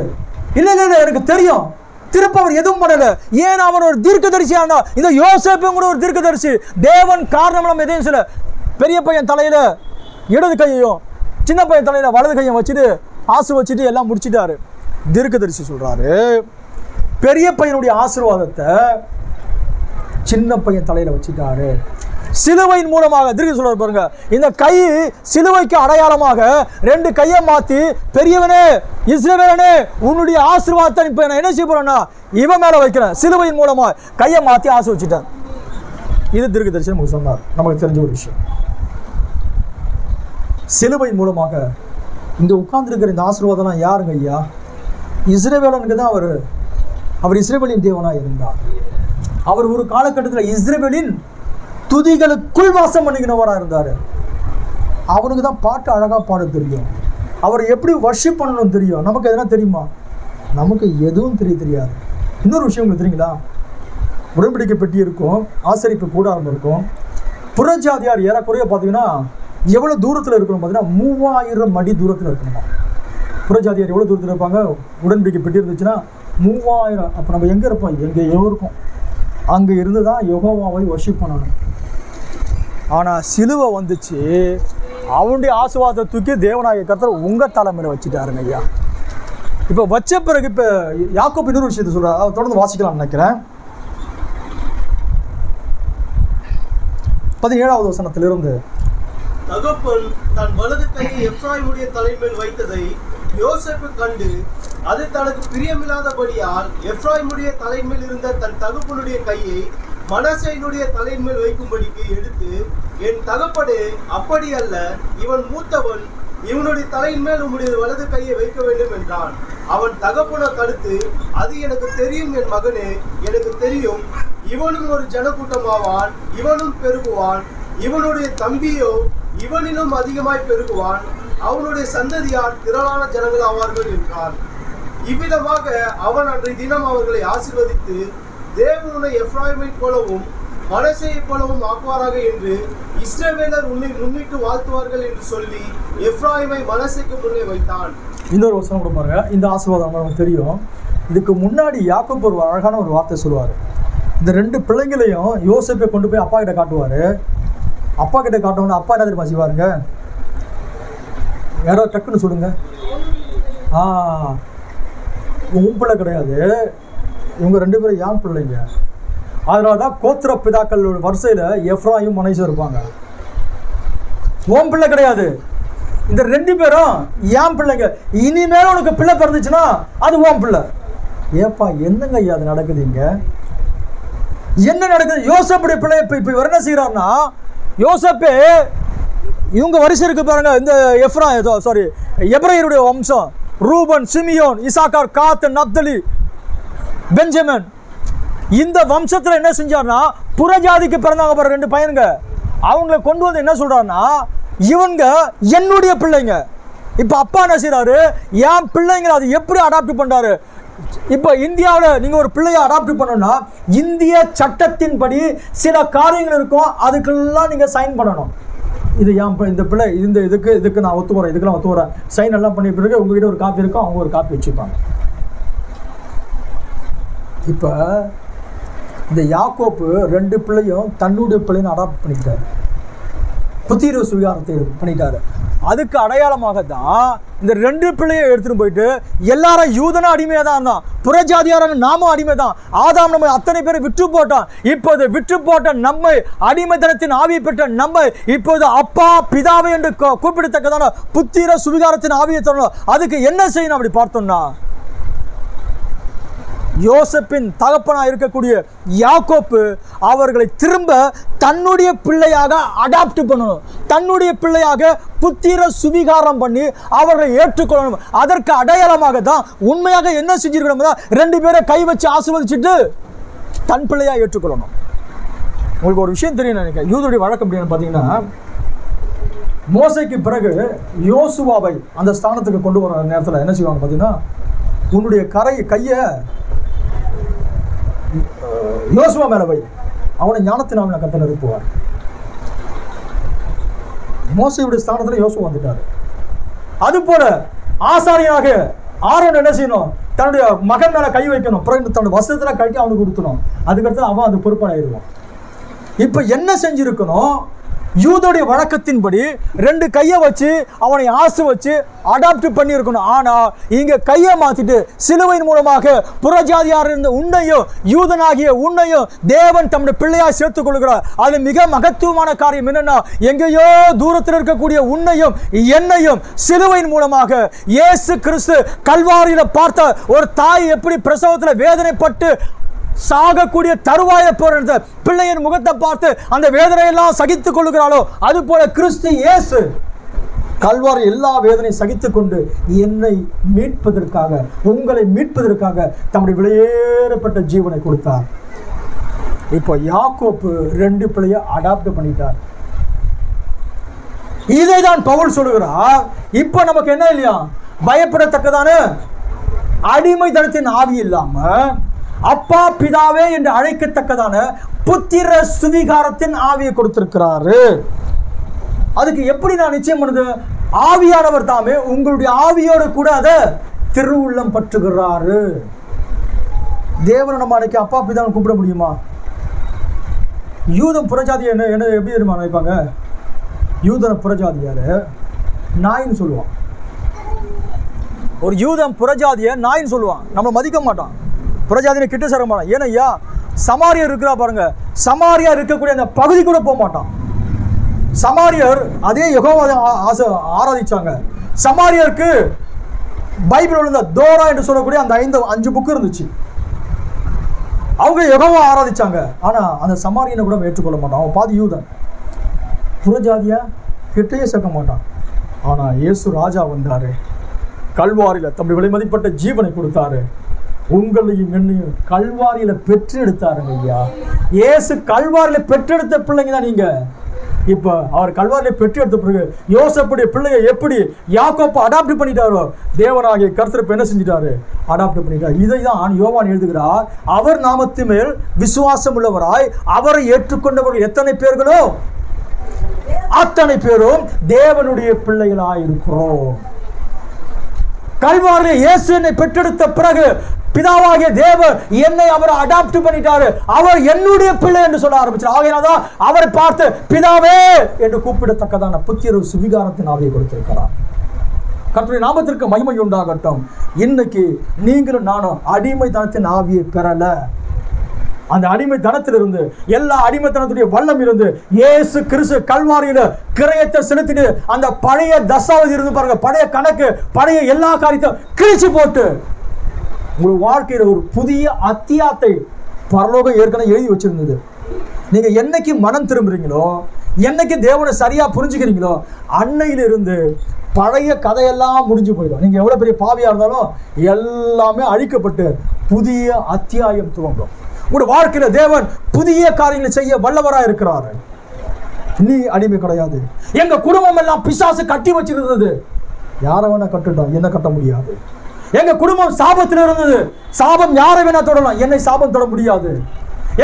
இல்லை எனக்கு தெரியும், திருப்ப அவர் எதுவும் பண்ணல. ஏன் அவன் ஒரு தீர்க்கதரிசியானா, இந்த யோசேப்பு கூட ஒரு தீர்க்கதரிசி. தேவன் காரணம் நம்ம எதையும் சொல்ல. பெரிய பையன் தலையில இடது கையையும் சின்ன பையன் தலையில வலது கையும் வச்சுட்டு வச்சுட்டு எல்லாம் முடிச்சிட்டாரு. தீர்க்கதரிசி சொல்றாரு, பெரிய பையனுடைய ஆசீர்வாதத்தை சின்ன பையன் தலையில வச்சுட்டாரு. சிலுவையின் மூலமாக தீர்க்க சொல்றாரு பாருங்க, இந்த கை சிலுவைக்கு அடையாளமாக 2 கையை மாத்தி, பெரியவனே இஸ்ரவேலனே உன்னுடைய ஆசீர்வாதத்தை இப்ப நான் என்ன செய்ய போறேன்னா இவன் மேல வைக்கிறேன். சிலுவையின் மூலமா கையை மாத்தி ஆசீர்வதிச்சிட்டார். இது தீர்க்கதரிசி நமக்கு சொன்னார். நமக்கு தெரிஞ்ச ஒரு விஷயம். சிலுவையின் மூலமாக இங்க உட்கார்ந்துருக்கிற இந்த ஆசீர்வாதம் யாருங்க ஐயா? இஸ்ரவேலனுக்கு தான் அவர் இஸ்ரவேலின் தேவனாக இருந்தார். அவர் ஒரு காலகட்டத்தில் இஸ்ரவேலின் துதிகளுக்குள் வாசம் பண்ணிக்கிறவராக இருந்தார். அவனுக்கு தான் பாட்டு அழகாக பாட தெரியும், அவர் எப்படி வர்ஷிப் பண்ணணும் தெரியும். நமக்கு எதனா தெரியுமா? நமக்கு எதுவும் தெரியாது. இன்னொரு விஷயம் உங்களுக்கு தெரியுங்களா? உடன்படிக்கை பெட்டி இருக்கும், ஆசரிப்பு கூடாரம் இருக்கும். புறஜாதியார் ஏறக்குறைய பார்த்தீங்கன்னா எவ்வளோ தூரத்தில் இருக்கணும் பார்த்தீங்கன்னா 3000 அடி தூரத்தில் இருக்கணுமா. புறஜாதியார் எவ்வளோ தூரத்தில் இருப்பாங்க? உடன்படிக்கை பெட்டி இருந்துச்சுன்னா 3000. அப்போ நம்ம எங்கே இருப்போம்? எங்கேயோ இருக்கும். அங்கே இருந்து தான் யெகோவாவை வர்ஷிப் பண்ணணும். ஆனால் சிலுவை வந்துச்சு, அவனுடைய ஆசீர்வாதத்தை தூக்கி தேவனாகிய கர்த்தர் உங்கள் தலைமையில் வச்சுட்டாருங்க ஐயா. இப்போ வச்ச பிறகு இப்போ யாக்கோப்பு இன்னொரு விஷயத்தை சொல்கிறார், அதை தொடர்ந்து வாசிக்கலாம்னு நினைக்கிறேன். 17வது வசனத்திலிருந்து, தகப்பன் தன் வலது கையை எப்ராயிமுடைய தலைமேல் வைத்ததை யோசேப்பு கண்டு அது தனக்கு பிரியமில்லாதபடியால் எப்ராயிமுடைய தலைமேல் இருந்த தன் தகப்பனுடைய கையை மனசேயினுடைய தலையின் மேல் வைக்கும்படிக்கு எடுத்து, என் தகப்பனே, அப்படி அல்ல, இவன் மூத்தவன், இவனுடைய தலையின் மேல் உம்முடைய வலது கையை வைக்க வேண்டும் என்றான். அவன் தகப்பனை தடுத்து, அது எனக்கு தெரியும் என் மகனே, எனக்கு தெரியும். இவனும் ஒரு ஜனக்கூட்டமாவான், இவனும் பெருகுவான். இவனுடைய தம்பியோ இவனிலும் அதிகமாய் பெருகுவான். அவனுடைய சந்ததியார் திரளான ஜனங்கள் ஆவார்கள் என்றான். இவ்விதமாக அவன் அன்றைய தினம் அவர்களை ஆசீர்வதித்து, தேவனுடைய எப்ராயிமை போலவும் மனசேயை போலவும் ஆக்குவாராக என்று இஸ்ரவேலர் உன்னை முன்னிட்டு வாழ்த்துவார்கள் என்று சொல்லி எப்ராயிமை மனசேக்கு முன்னே வைத்தான். இன்னொரு வசனம் கூட பாருங்க. இந்த ஆசீர்வாதம் நமக்கு தெரியும். இதுக்கு முன்னாடி யாக்கோபு ஒரு அழகான ஒரு வார்த்தை சொல்லுவார். இந்த 2 பிள்ளைங்களையும் யோசேப்பை கொண்டு போய் அப்பா கிட்ட காட்டுவார். அப்பா கிட்ட காட்டணும்னா அப்பா என்ன தெரியுமா செய்வாருங்க? யாரோ டக்குன்னு சொல்லுங்க. உன் பிள்ளை கிடையாது, இவங்க 2 பேரும் யான் பிள்ளைங்க. அதனால தான் கோத்திர பிதாக்களோட வரிசையில் எப்ராயும் மனைசும் இருப்பாங்க. உன் பிள்ளை கிடையாது, இந்த 2 பேரும் ஏன் பிள்ளைங்க. இனிமேல் உனக்கு பிள்ளை பிறந்துச்சுன்னா அது உன் பிள்ளை. ஏப்பா என்னங்க ஐயா அது நடக்குது? இங்க என்ன நடக்குது? யோசேப்புடைய பிள்ளை இப்போ இவர் என்ன செய்கிறாருன்னா, யோசேப்பே இவங்க வரிசை இருக்கு பாருங்க. இந்த எபிரேயருடைய வம்சம், ரூபன், சிமியோன், இசாக்கார், காத், நப்தலி, பெஞ்சமின். இந்த வம்சத்தில் என்ன செஞ்சார்னா, புறஜாதிக்கு பிறந்தாங்க பாரு 2 பையனுங்க. அவங்களை கொண்டு வந்து என்ன சொல்றாருன்னா, இவங்க என்னுடைய பிள்ளைங்க. இப்போ அப்பா என்ன செய்யறாரு, என் பிள்ளைங்க. அது எப்படி அடாப்ட் பண்றாரு? இப்போ இந்தியாவில் நீங்கள் ஒரு பிள்ளையை அடாப்ட் பண்ணணும்னா இந்திய சட்டத்தின்படி சில காரியங்கள் இருக்கும், அதுக்கெல்லாம் நீங்கள் சைன் பண்ணணும். இது இந்த பிள்ளை இதுக்கு நான் ஒத்துக்கிறேன், இதுக்கெல்லாம் ஒத்துக்கிறேன், சைன் எல்லாம் பண்ணி பிறகு உங்ககிட்ட ஒரு காப்பி இருக்கும், அவங்க ஒரு காப்பி வச்சுப்பாங்க. இப்போ இந்த யாக்கோப்பு 2 பிள்ளையும் தன்னுடைய பிள்ளைன்னு அடாப்ட் பண்ணிக்கிட்டாரு, புத்திர சுவீகாரத்தை பண்ணிட்டாரு. அதுக்கு அடையாளமாக தான் இந்த 2 பிள்ளையை எடுத்துட்டு போயிட்டு எல்லாரும் யூதனா அடிமையாக தான் இருந்தான், புறஜாதியாரான நாமும் அடிமை தான். ஆதாம் நம்ம அத்தனை பேரை விற்று போட்டான். இப்போது விற்று போட்ட நம்மை, அடிமைத்தனத்தின் ஆவியை பெற்ற நம்மை இப்போது அப்பா பிதாவை என்று கூப்பிடத்தக்கதான புத்திர சுவீகாரத்தின் ஆவியை தரணும். அதுக்கு என்ன செய்யணும் அப்படி பார்த்தோம்னா, யோசேப்பின் தகப்பனாக இருக்கக்கூடிய யாக்கோப்பு அவர்களை திரும்ப தன்னுடைய பிள்ளையாக அடாப்ட் பண்ணணும், தன்னுடைய பிள்ளையாக புத்திர சுவீகாரம் பண்ணி அவர்களை ஏற்றுக்கொள்ளணும். அதற்கு அடையாளமாக தான் உண்மையாக என்ன செஞ்சிருக்கணும், 2 பேரை கை வச்சு ஆசீர்வதிச்சுட்டு தன் பிள்ளையாக ஏற்றுக்கொள்ளணும். உங்களுக்கு ஒரு விஷயம் தெரியும் நினைக்கிறேன். யூதருடைய வழக்கம் அப்படின்னு பார்த்தீங்கன்னா, மோசேக்கு பிறகு யோசுவாவை அந்த ஸ்தானத்துக்கு கொண்டு வர நேரத்தில் என்ன செய்வாங்க பார்த்தீங்கன்னா, உன்னுடைய கையை யோசுவா மேல வை, அவனை ஞானத்தினால் கர்த்தர் நிரப்புவார். மோசேயுடைய ஸ்தானத்தில் யோசுவா வந்துட்டாரு. அது போல ஆசாரியனாக ஆரோன் என்ன செய்யணும், தன்னுடைய மகன் மேல கை வைக்கணும், தன்னுடைய வஸ்திரத்துல கட்டி அவனுக்கு கொடுக்கணும். அதுக்கடுத்து அவன் அந்த பொறுப்பாயிடுவான். இப்ப என்ன செஞ்சிருக்கணும், யூதோடைய வழக்கத்தின்படி 2 கையை வச்சு அவனை ஆசை வச்சு அடாப்ட் பண்ணியிருக்கணும். ஆனால் இங்கே கையை மாற்றிட்டு சிலுவையின் மூலமாக புறஜாதியார் இருந்த உன்னையும் யூதனாகிய உன்னையும் தேவன் தம்முடைய பிள்ளையாக சேர்த்துக் கொள்கிறார். அது மிக மகத்துவமான காரியம். என்னன்னா, எங்கேயோ தூரத்தில் இருக்கக்கூடிய உன்னையும் என்னையும் சிலுவையின் மூலமாக இயேசு கிறிஸ்து கல்வாரியில் பார்த்த ஒரு தாய் எப்படி பிரசவத்தில் வேதனைப்பட்டு சாகக்கூடிய தருவாயை போற பிள்ளையின் முகத்தை பார்த்து அந்த வேதனையெல்லாம் சகித்துக் கொள்கிறாளோ, அது போல கிறிஸ்து இயேசு கல்வாரி எல்லா வேதனையும் சகித்துக் கொண்டு என்னை மீட்பதற்காக, உங்களை மீட்பதற்காக தம்முடைய விலையேறப்பட்ட ஜீவனை கொடுத்தார். இப்போ யாக்கோப்பு 2 பிள்ளையை அடாப்ட் பண்ணிட்டார். இதை தான் பவுல் சொல்லுகிறார். இப்போ நமக்கு என்ன இல்லையா, பயப்படத்தக்கதான அடிமைத்தனத்தின் ஆவி இல்லாம அப்பா பிதாவே என்று அழைக்கத்தக்கதான புத்திர சுவீகாரத்தின் ஆவியை கொடுத்திருக்கிறாரு. அதுக்கு எப்படி நான் நிச்சயம் பண்ணுது, ஆவியானவர் தாமே உங்களுடைய ஆவியோடு கூட அதை திருவுள்ளம் பற்றுகிறாரு. தேவனை நம்ம அன்னைக்கு அப்பா பிதாவை கூப்பிட முடியுமா? யூதம் புறஜாதியை என்ன எப்படி தெரியுமா நினைப்பாங்க, யூதன புறஜாதியாரு நாயின்னு சொல்லுவான். ஒரு யூதம் புறஜாதியை நாயின்னு சொல்லுவான், நம்ம மதிக்க மாட்டான், புறஜாதியை கிட்ட சேர மாட்டான். ஏனையா சமாரியர் இருக்கிறா பாருங்க, சமாரியா இருக்கக்கூடிய அந்த பகுதி கூட போக மாட்டான். சமாரியர் அதே யெகோவாவை ஆராதிச்சாங்க. சமாரியருக்கு பைபிள் இருந்த தோரா என்று சொல்லக்கூடிய அந்த 5 புக்கு இருந்துச்சு. அவங்க யெகோவா ஆராதிச்சாங்க. ஆனா அந்த சமாரியனை கூட ஏற்றுக்கொள்ள மாட்டான். அவன் பாதி யூதன், புறஜாதியா கிட்டையே சேர்க்க மாட்டான். ஆனா இயேசு ராஜா வந்தாரு, கல்வாரியில தம்முடைய விலைமதிப்பட்ட ஜீவனை கொடுத்தாரு. உங்களையும் என்னையும் கல்வாரியில பெற்று எடுத்தாருங்க ஐயா. இயேசு கல்வாரியில பெற்றெடுத்த பிள்ளைங்க தான் நீங்க. இப்போ அவர் கல்வாரியில பெற்று எடுத்த பிறகு யோசேப்புடைய பிள்ளையை எப்படி யாக்கோப்பை அடாப்ட் பண்ணிட்டாரோ, தேவனாகிய கர்த்தர் என்ன செஞ்சிட்டாரு? அடாப்ட் பண்ணிட்டார். இதை தான் யோவான் எழுதுகிறார். அவர் நாமத்து மேல் விசுவாசம் உள்ளவராய் அவரை ஏற்றுக்கொண்டவர்கள் எத்தனை பேர்களோ அத்தனை பேரும் தேவனுடைய பிள்ளைகளாய் இருக்கிறோம். கல்வாரியில இயேசு என்னை பெற்றெடுத்த பிறகு பிதாவாகிய தேவர் என்னை அவர் அடாப்ட் பண்ணிட்டாரு. அவர் என்னுடைய பிள்ளை என்று சொல்ல ஆரம்பிச்சார். ஆகையினால்தான் அவரை பார்த்து பிதாவே என்று கூப்பிடத்தக்கதான புத்திர சுவிகாரத்தின் ஆவியை கொடுத்திருக்கிறார். கர்த்தருடைய நாமத்திற்கு மகிமை உண்டாகட்டும். இன்னைக்கு நீங்களும் நானும் அடிமைத்தனத்தின் ஆவியை பெறல. அந்த அடிமைத்தனத்திலிருந்து, எல்லா அடிமைத்தனத்துடைய வல்லம் இருந்து இயேசு கிறிஸ்து கல்வாரியில கிரயத்தை செலுத்திட்டு அந்த பழைய தசாவதி இருந்து பாருங்க, பழைய கணக்கு, பழைய எல்லா காரியத்தையும் கிழிச்சு போட்டு உங்கள் வாழ்க்கையில ஒரு புதிய அத்தியாயத்தை பரலோகம் ஏற்கனவே எழுதி வச்சிருந்தது. நீங்க என்னைக்கு மனம் திரும்புறீங்களோ, என்னைக்கு தேவனை சரியா புரிஞ்சுக்கிறீங்களோ, அன்னையிலிருந்து பழைய கதையெல்லாம் முடிஞ்சு போயிடும். நீங்க எவ்வளவு பெரிய பாவியா இருந்தாலும் எல்லாமே அழிக்கப்பட்டு புதிய அத்தியாயம் துவங்கும். உங்களுடைய வாழ்க்கையில தேவன் புதிய காரியங்களை செய்ய வல்லவராக இருக்கிறார். நீ அடிமை கிடையாது. எங்க குடும்பம் எல்லாம் பிசாசு கட்டி வச்சிருந்தது. யாரை வேணா கட்டட்டும், என்ன கட்ட முடியாது. எங்க குடும்பம் சாபத்தில் இருந்தது. சாபம் யாரை வேணா தொடரலாம், என்னை சாபம் தொட முடியாது.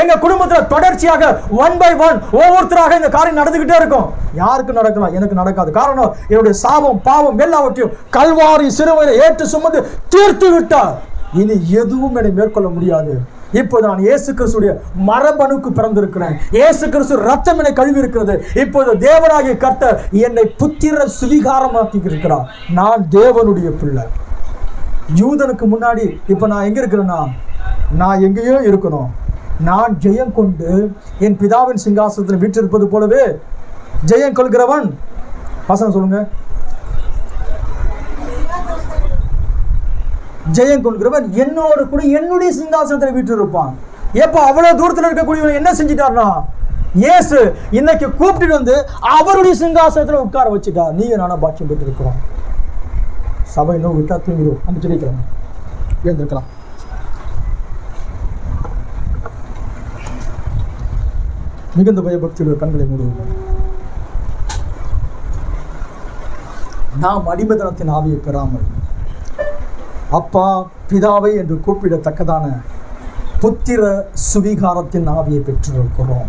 எங்க குடும்பத்தில் தொடர்ச்சியாக 1 by 1 ஒவ்வொருத்தராக இந்த காரியம் நடந்துகிட்டே இருக்கும். யாருக்கு நடக்கலாம், எனக்கு நடக்காது. காரணம், என்னுடைய சாபம் பாவம் எல்லாவற்றையும் கல்வாரி சிறுவையில் ஏற்று சுமந்து தீர்த்து விட்டார். இனி எதுவும் என்னை மேற்கொள்ள முடியாது. இப்போது நான் இயேசு கிறிஸ்துடைய மரபணுக்கு பிறந்திருக்கிறேன். இயேசு கிறிஸ்து ரத்தம் என்னை கழுவி இருக்கிறது. இப்போது தேவனாகிய கர்த்தர் என்னை புத்திர சுவிகாரமாக்கி இருக்கிறார். நான் தேவனுடைய பிள்ளை. யூதனுக்கு முன்னாடி இப்ப நான் எங்க இருக்கிறேன்னா, நான் எங்கேயோ இருக்கணும். நான் ஜெயம் கொண்டு என் பிதாவின் சிங்காசனத்தில் வீற்றிருப்பது போலவே ஜெயம் கொள்கிறவன், வசனம் சொல்லுங்க, ஜெயம் கொள்கிறவன் என்னோடு கூட என்னுடைய சிங்காசனத்தில் வீற்றிருப்பான். எப்போ அவ்வளவு தூரத்தில் இருக்கக்கூடியவன் என்ன செஞ்சிட்டார்னா, இயேசு இன்னைக்கு கூப்பிட்டு வந்து அவருடைய சிங்காசனத்தில் உட்கார வச்சுட்டார். நீங்க நானும் பாக்கியம் பெற்று இருக்கிறோம். சபை இன்னும் விட்டா தூங்கிடுவோம். நம்ம சொல்லிக்கலாம், எழுந்திருக்கலாம். மிகுந்த பயபக்தியுடைய கண்களை மூடுவோம். நாம் அடிமைத்தனத்தின் ஆவியை பெறாமல் அப்பா பிதாவை என்று கூப்பிடத்தக்கதான புத்திர சுவிகாரத்தின் ஆவியை பெற்றிருக்கிறோம்.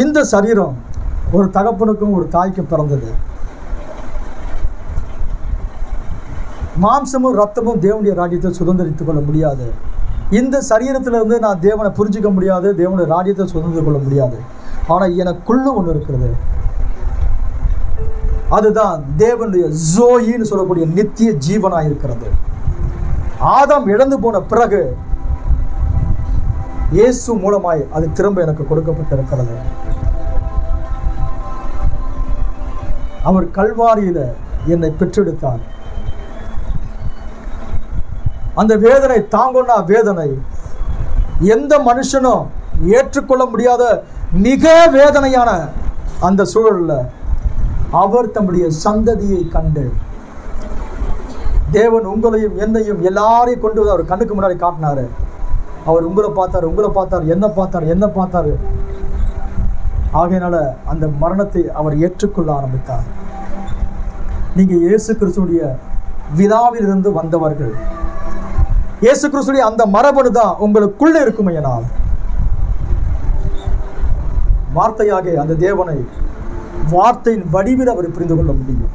இந்த சரீரம் ஒரு தகப்பனுக்கும் ஒரு தாய்க்கும் பிறந்தது. மாம்சமும் ரத்தமும் தேவனுடைய ராஜ்யத்தை சுதந்திரித்துக் கொள்ள முடியாது. இந்த சரீரத்திலிருந்து நான் தேவனை புரிஞ்சிக்க முடியாது, தேவனுடைய ராஜ்யத்தை சுதந்திரித்துக் கொள்ள முடியாது. ஆனால் எனக்குள்ள ஒன்று இருக்கிறது. அதுதான் தேவனுடைய ஜோயின்னு சொல்லக்கூடிய நித்திய ஜீவனாக இருக்கிறது. ஆதாம் இழந்து போன பிறகு இயேசு மூலமாய் அது திரும்ப எனக்கு கொடுக்கப்பட்டிருக்கிறது. அவர் கல்வாரியில என்னை பெற்றெடுத்தார். அந்த வேதனை தாங்கொன்னா வேதனை எந்த மனுஷனும் ஏற்றுக்கொள்ள முடியாத மிக வேதனையான அந்த சூழல்ல அவர் தம்முடைய சந்ததியை கண்டு, தேவன் உங்களையும் என்னையும் எல்லாரையும் கொண்டு வந்து அவர் கண்ணுக்கு முன்னாடி காட்டினாரு. அவர் உங்களை பார்த்தார், என்ன பார்த்தாரு. ஆகையினால அந்த மரணத்தை அவர் ஏற்றுக்கொள்ள ஆரம்பித்தார். நீங்க இயேசு கிறிஸ்துடைய விதாவிலிருந்து வந்தவர்கள். இயேசு கிறிஸ்துடைய அந்த மரபணு தான் உங்களுக்குள்ள இருக்குமையினால் வார்த்தையாக அந்த தேவனை வார்த்தையின் வடிவில் அவர் புரிந்து கொள்ள முடியும்.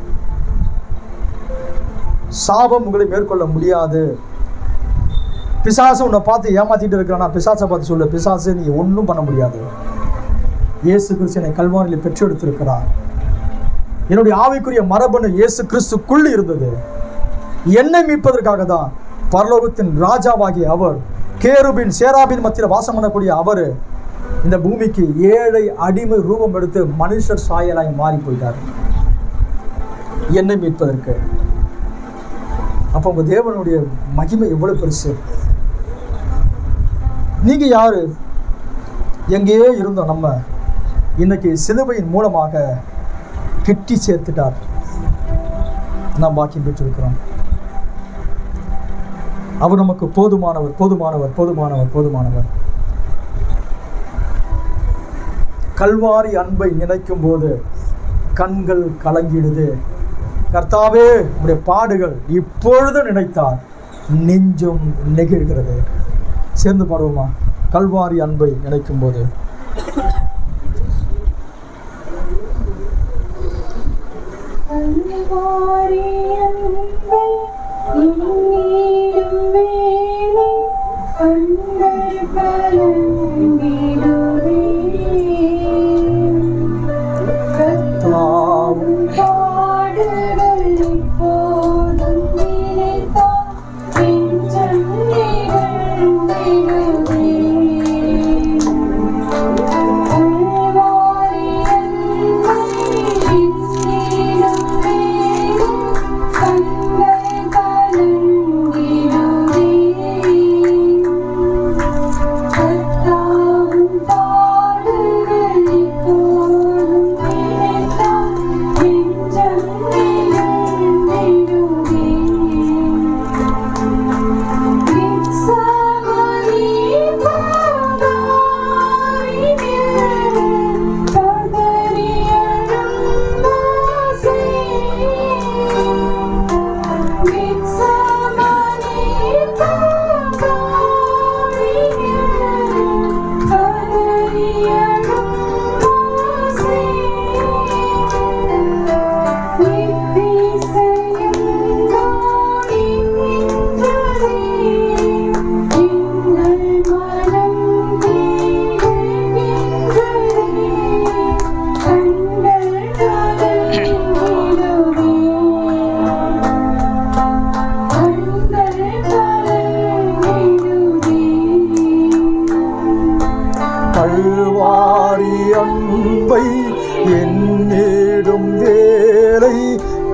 சாபம் உங்களை மேற்கொள்ள முடியாது. பிசாசு உன்னை பார்த்து ஏமாத்திட்டு இருக்கிறானா, பிசாசை பார்த்து சொல்ல, பிசாசு நீ ஒன்றும் பண்ண முடியாது. இயேசு கிறிஸ்து என்னை கல்வாரியில் பெற்றெடுத்திருக்கிறார். என்னுடைய ஆவிக்குரிய மரபணு இயேசு கிறிஸ்துக்குள் இருந்தது. என்னை மீட்பதற்காக தான் பரலோகத்தின் ராஜாவாகிய அவர், கேருபின் சேராபின் மத்தியில் வாசம் பண்ணக்கூடிய அவர் இந்த பூமிக்கு ஏழை அடிமை ரூபம் எடுத்து மனுஷர் சாயலாய் மாறி போயிட்டார் என்னை மீட்பதற்கு. அப்போ உங்க தேவனுடைய மகிமை எவ்வளவு பெருசு. நீங்க யாரு? எங்கேயோ இருந்தோம் நம்ம, இன்னைக்கு சிலுவையின் மூலமாக கெட்டி சேர்த்துட்டார். நாம் பாக்கியம் பெற்றிருக்கிறோம். அவர் நமக்கு போதுமானவர், போதுமானவர், போதுமானவர், போதுமானவர். கல்வாரி அன்பை நினைக்கும் போது கண்கள் கலங்கிடுது. கர்த்தாவே, உடைய பாடுகள் இப்பொழுது நினைத்தால் நெஞ்சம் நெகிழ்கிறது. சேர்ந்து பாடுவோமா? கல்வாரி அன்பை நினைக்கும் போது.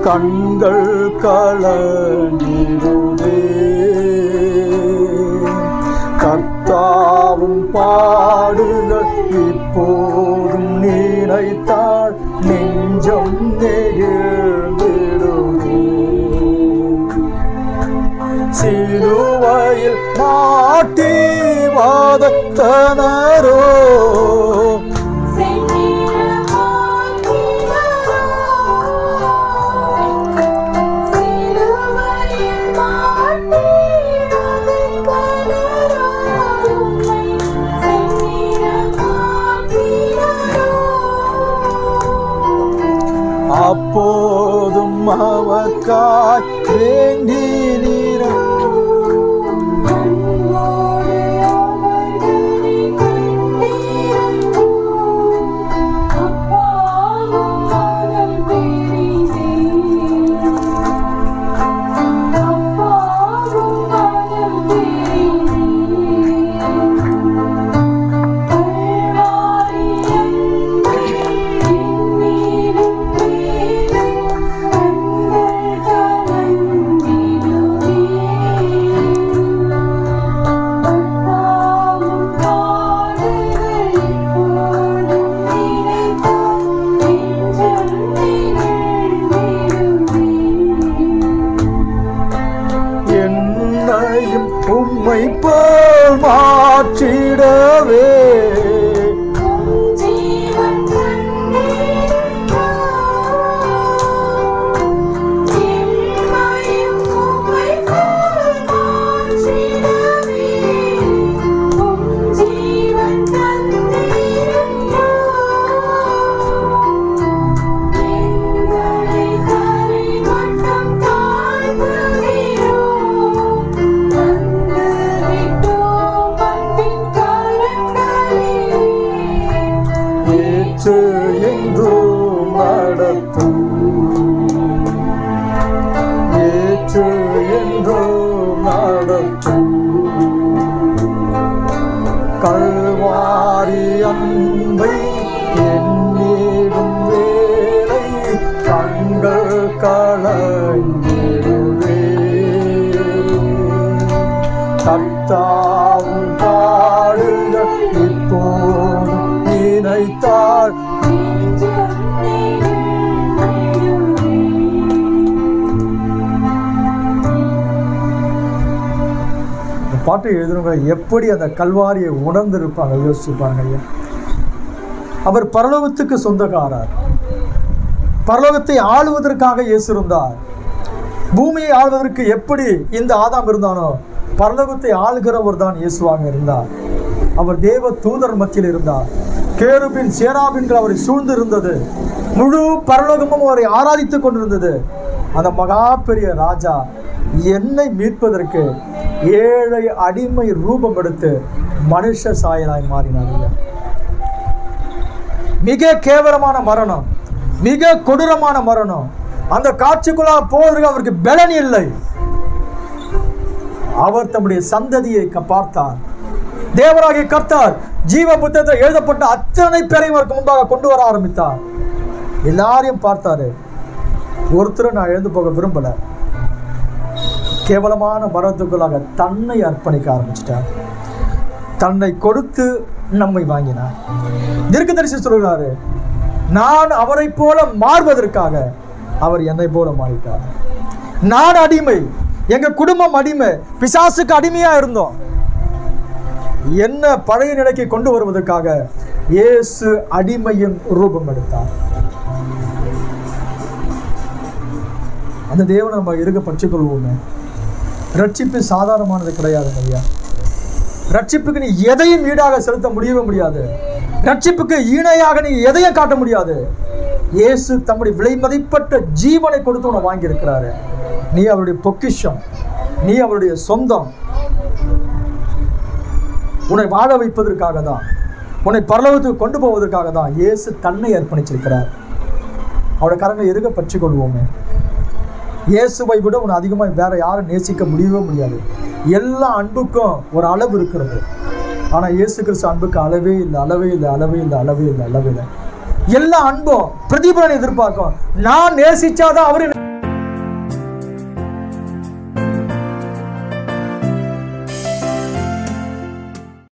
கண்கள் கலங்கிடுதே. கர்த்தாவும் பாடுகள் இப்போதும் நினைத்தால் நெஞ்சம் நெகிழ்ந்திடுதே. சிலுவையில் மாட்டி வாதத்தனரோ அப்போதும் அவர்க்காய் வேண்டி உம்மை போல் மாற்றிடவே என்றும் நடத்தும், ஏற்று என்றும் நடத்தும். கல்வாரி அன்பை எண்ணிடும் வேளை கண்கள் கலங்கிடுதே. கர்த்தாவும் பாடு வைத்தார். பாட்டு எழுதுறவங்க எப்படி அந்த கல்வாரியை உணர்ந்திருப்பாங்க யோசிச்சுப்பாங்க ஐயா. அவர் பரலோகத்துக்கு சொந்தக்காரர். பரலோகத்தை ஆளுவதற்காக இயேசு இருந்தார். பூமியை ஆளுவதற்கு எப்படி இந்த ஆதாம் இருந்தானோ பரலோகத்தை ஆளுகிறவர் தான் இயேசுவாக இருந்தார். அவர் தேவ தூதர் மத்தியில் இருந்தார். கேருபின் சேராபின்கள் அவரை சூழ்ந்து இருந்தது. முழு பரலோகமும் அவரை ஆராதித்துக் கொண்டிருந்தது. அந்த மகா பெரிய ராஜா என்னை மீட்பதற்கு ஏழை அடிமை ரூபம் எடுத்து மனுஷ சாயலாய் மாறினார். மிக கேவலமான மரணம், மிக கொடூரமான மரணம். அந்த காட்சிக்குள்ளாக போவதற்கு அவருக்கு பலன் இல்லை. அவர் தம்முடைய சந்ததியை பார்த்தார். தேவராகிய கர்த்தர் ஜீவ புத்தகத்தில் எழுதப்பட்ட அத்தனை பேரையும் அவருக்கு முன்பாக கொண்டு வர ஆரம்பித்தார். எல்லாரையும் பார்த்தாரு. ஒருத்தர் நான் எழுந்து போக விரும்பல. கேவலமான மரணத்துக்குள்ளாக தன்னை அர்ப்பணிக்க ஆரம்பிச்சிட்டார். தன்னை கொடுத்து நம்மை வாங்கினார். தீர்க்கதரிசி சொல்கிறாரு, நான் அவரை போல மாறுவதற்காக அவர் என்னை போல மாறிட்டார். நான் அடிமை, எங்க குடும்பம் அடிமை, பிசாசுக்கு அடிமையா இருந்தோம். என்ன பழைய நிலைக்கு கொண்டு வருவதற்காக இயேசு அடிமையின் ரூபம் எடுத்தார். அந்த தேவனை நம்ம இருக்க பற்றிக் கொள்வோமே. ரட்சிப்பு சாதாரணமானது கிடையாது ஐயா. ரட்சிப்புக்கு நீ எதையும் ஈடாக செலுத்த முடியவே முடியாது. ரட்சிப்புக்கு ஈணையாக நீ எதையும் காட்ட முடியாது. இயேசு தம்முடைய விலை மதிப்பட்ட ஜீவனை கொடுத்து உன்னை வாங்கி இருக்கிறாரு. நீ அவருடைய பொக்கிஷம், நீ அவருடைய சொந்தம். உன்னை வாழ வைப்பதற்காக தான், உன்னை பரலோகத்துக்கு கொண்டு போவதற்காக தான் இயேசு தன்னை அர்ப்பணிச்சிருக்கிறார். அவருடைய கரங்களை இருக்க பற்றி கொள்வோமே. இயேசுவை விட உன்னை அதிகமாக வேற யாரும் நேசிக்க முடியவே முடியாது. எல்லா அன்புக்கும் ஒரு அளவு இருக்கிறது. ஆனால் இயேசு கிறிஸ்து அன்புக்கு அளவே இல்லை, அளவே இல்லை, அளவே இல்லை, அளவே இல்லை, அளவே இல்லை. எல்லா அன்பும் பிரதிபலனை எதிர்பார்க்கும். நான் நேசிச்சாதான் அவரு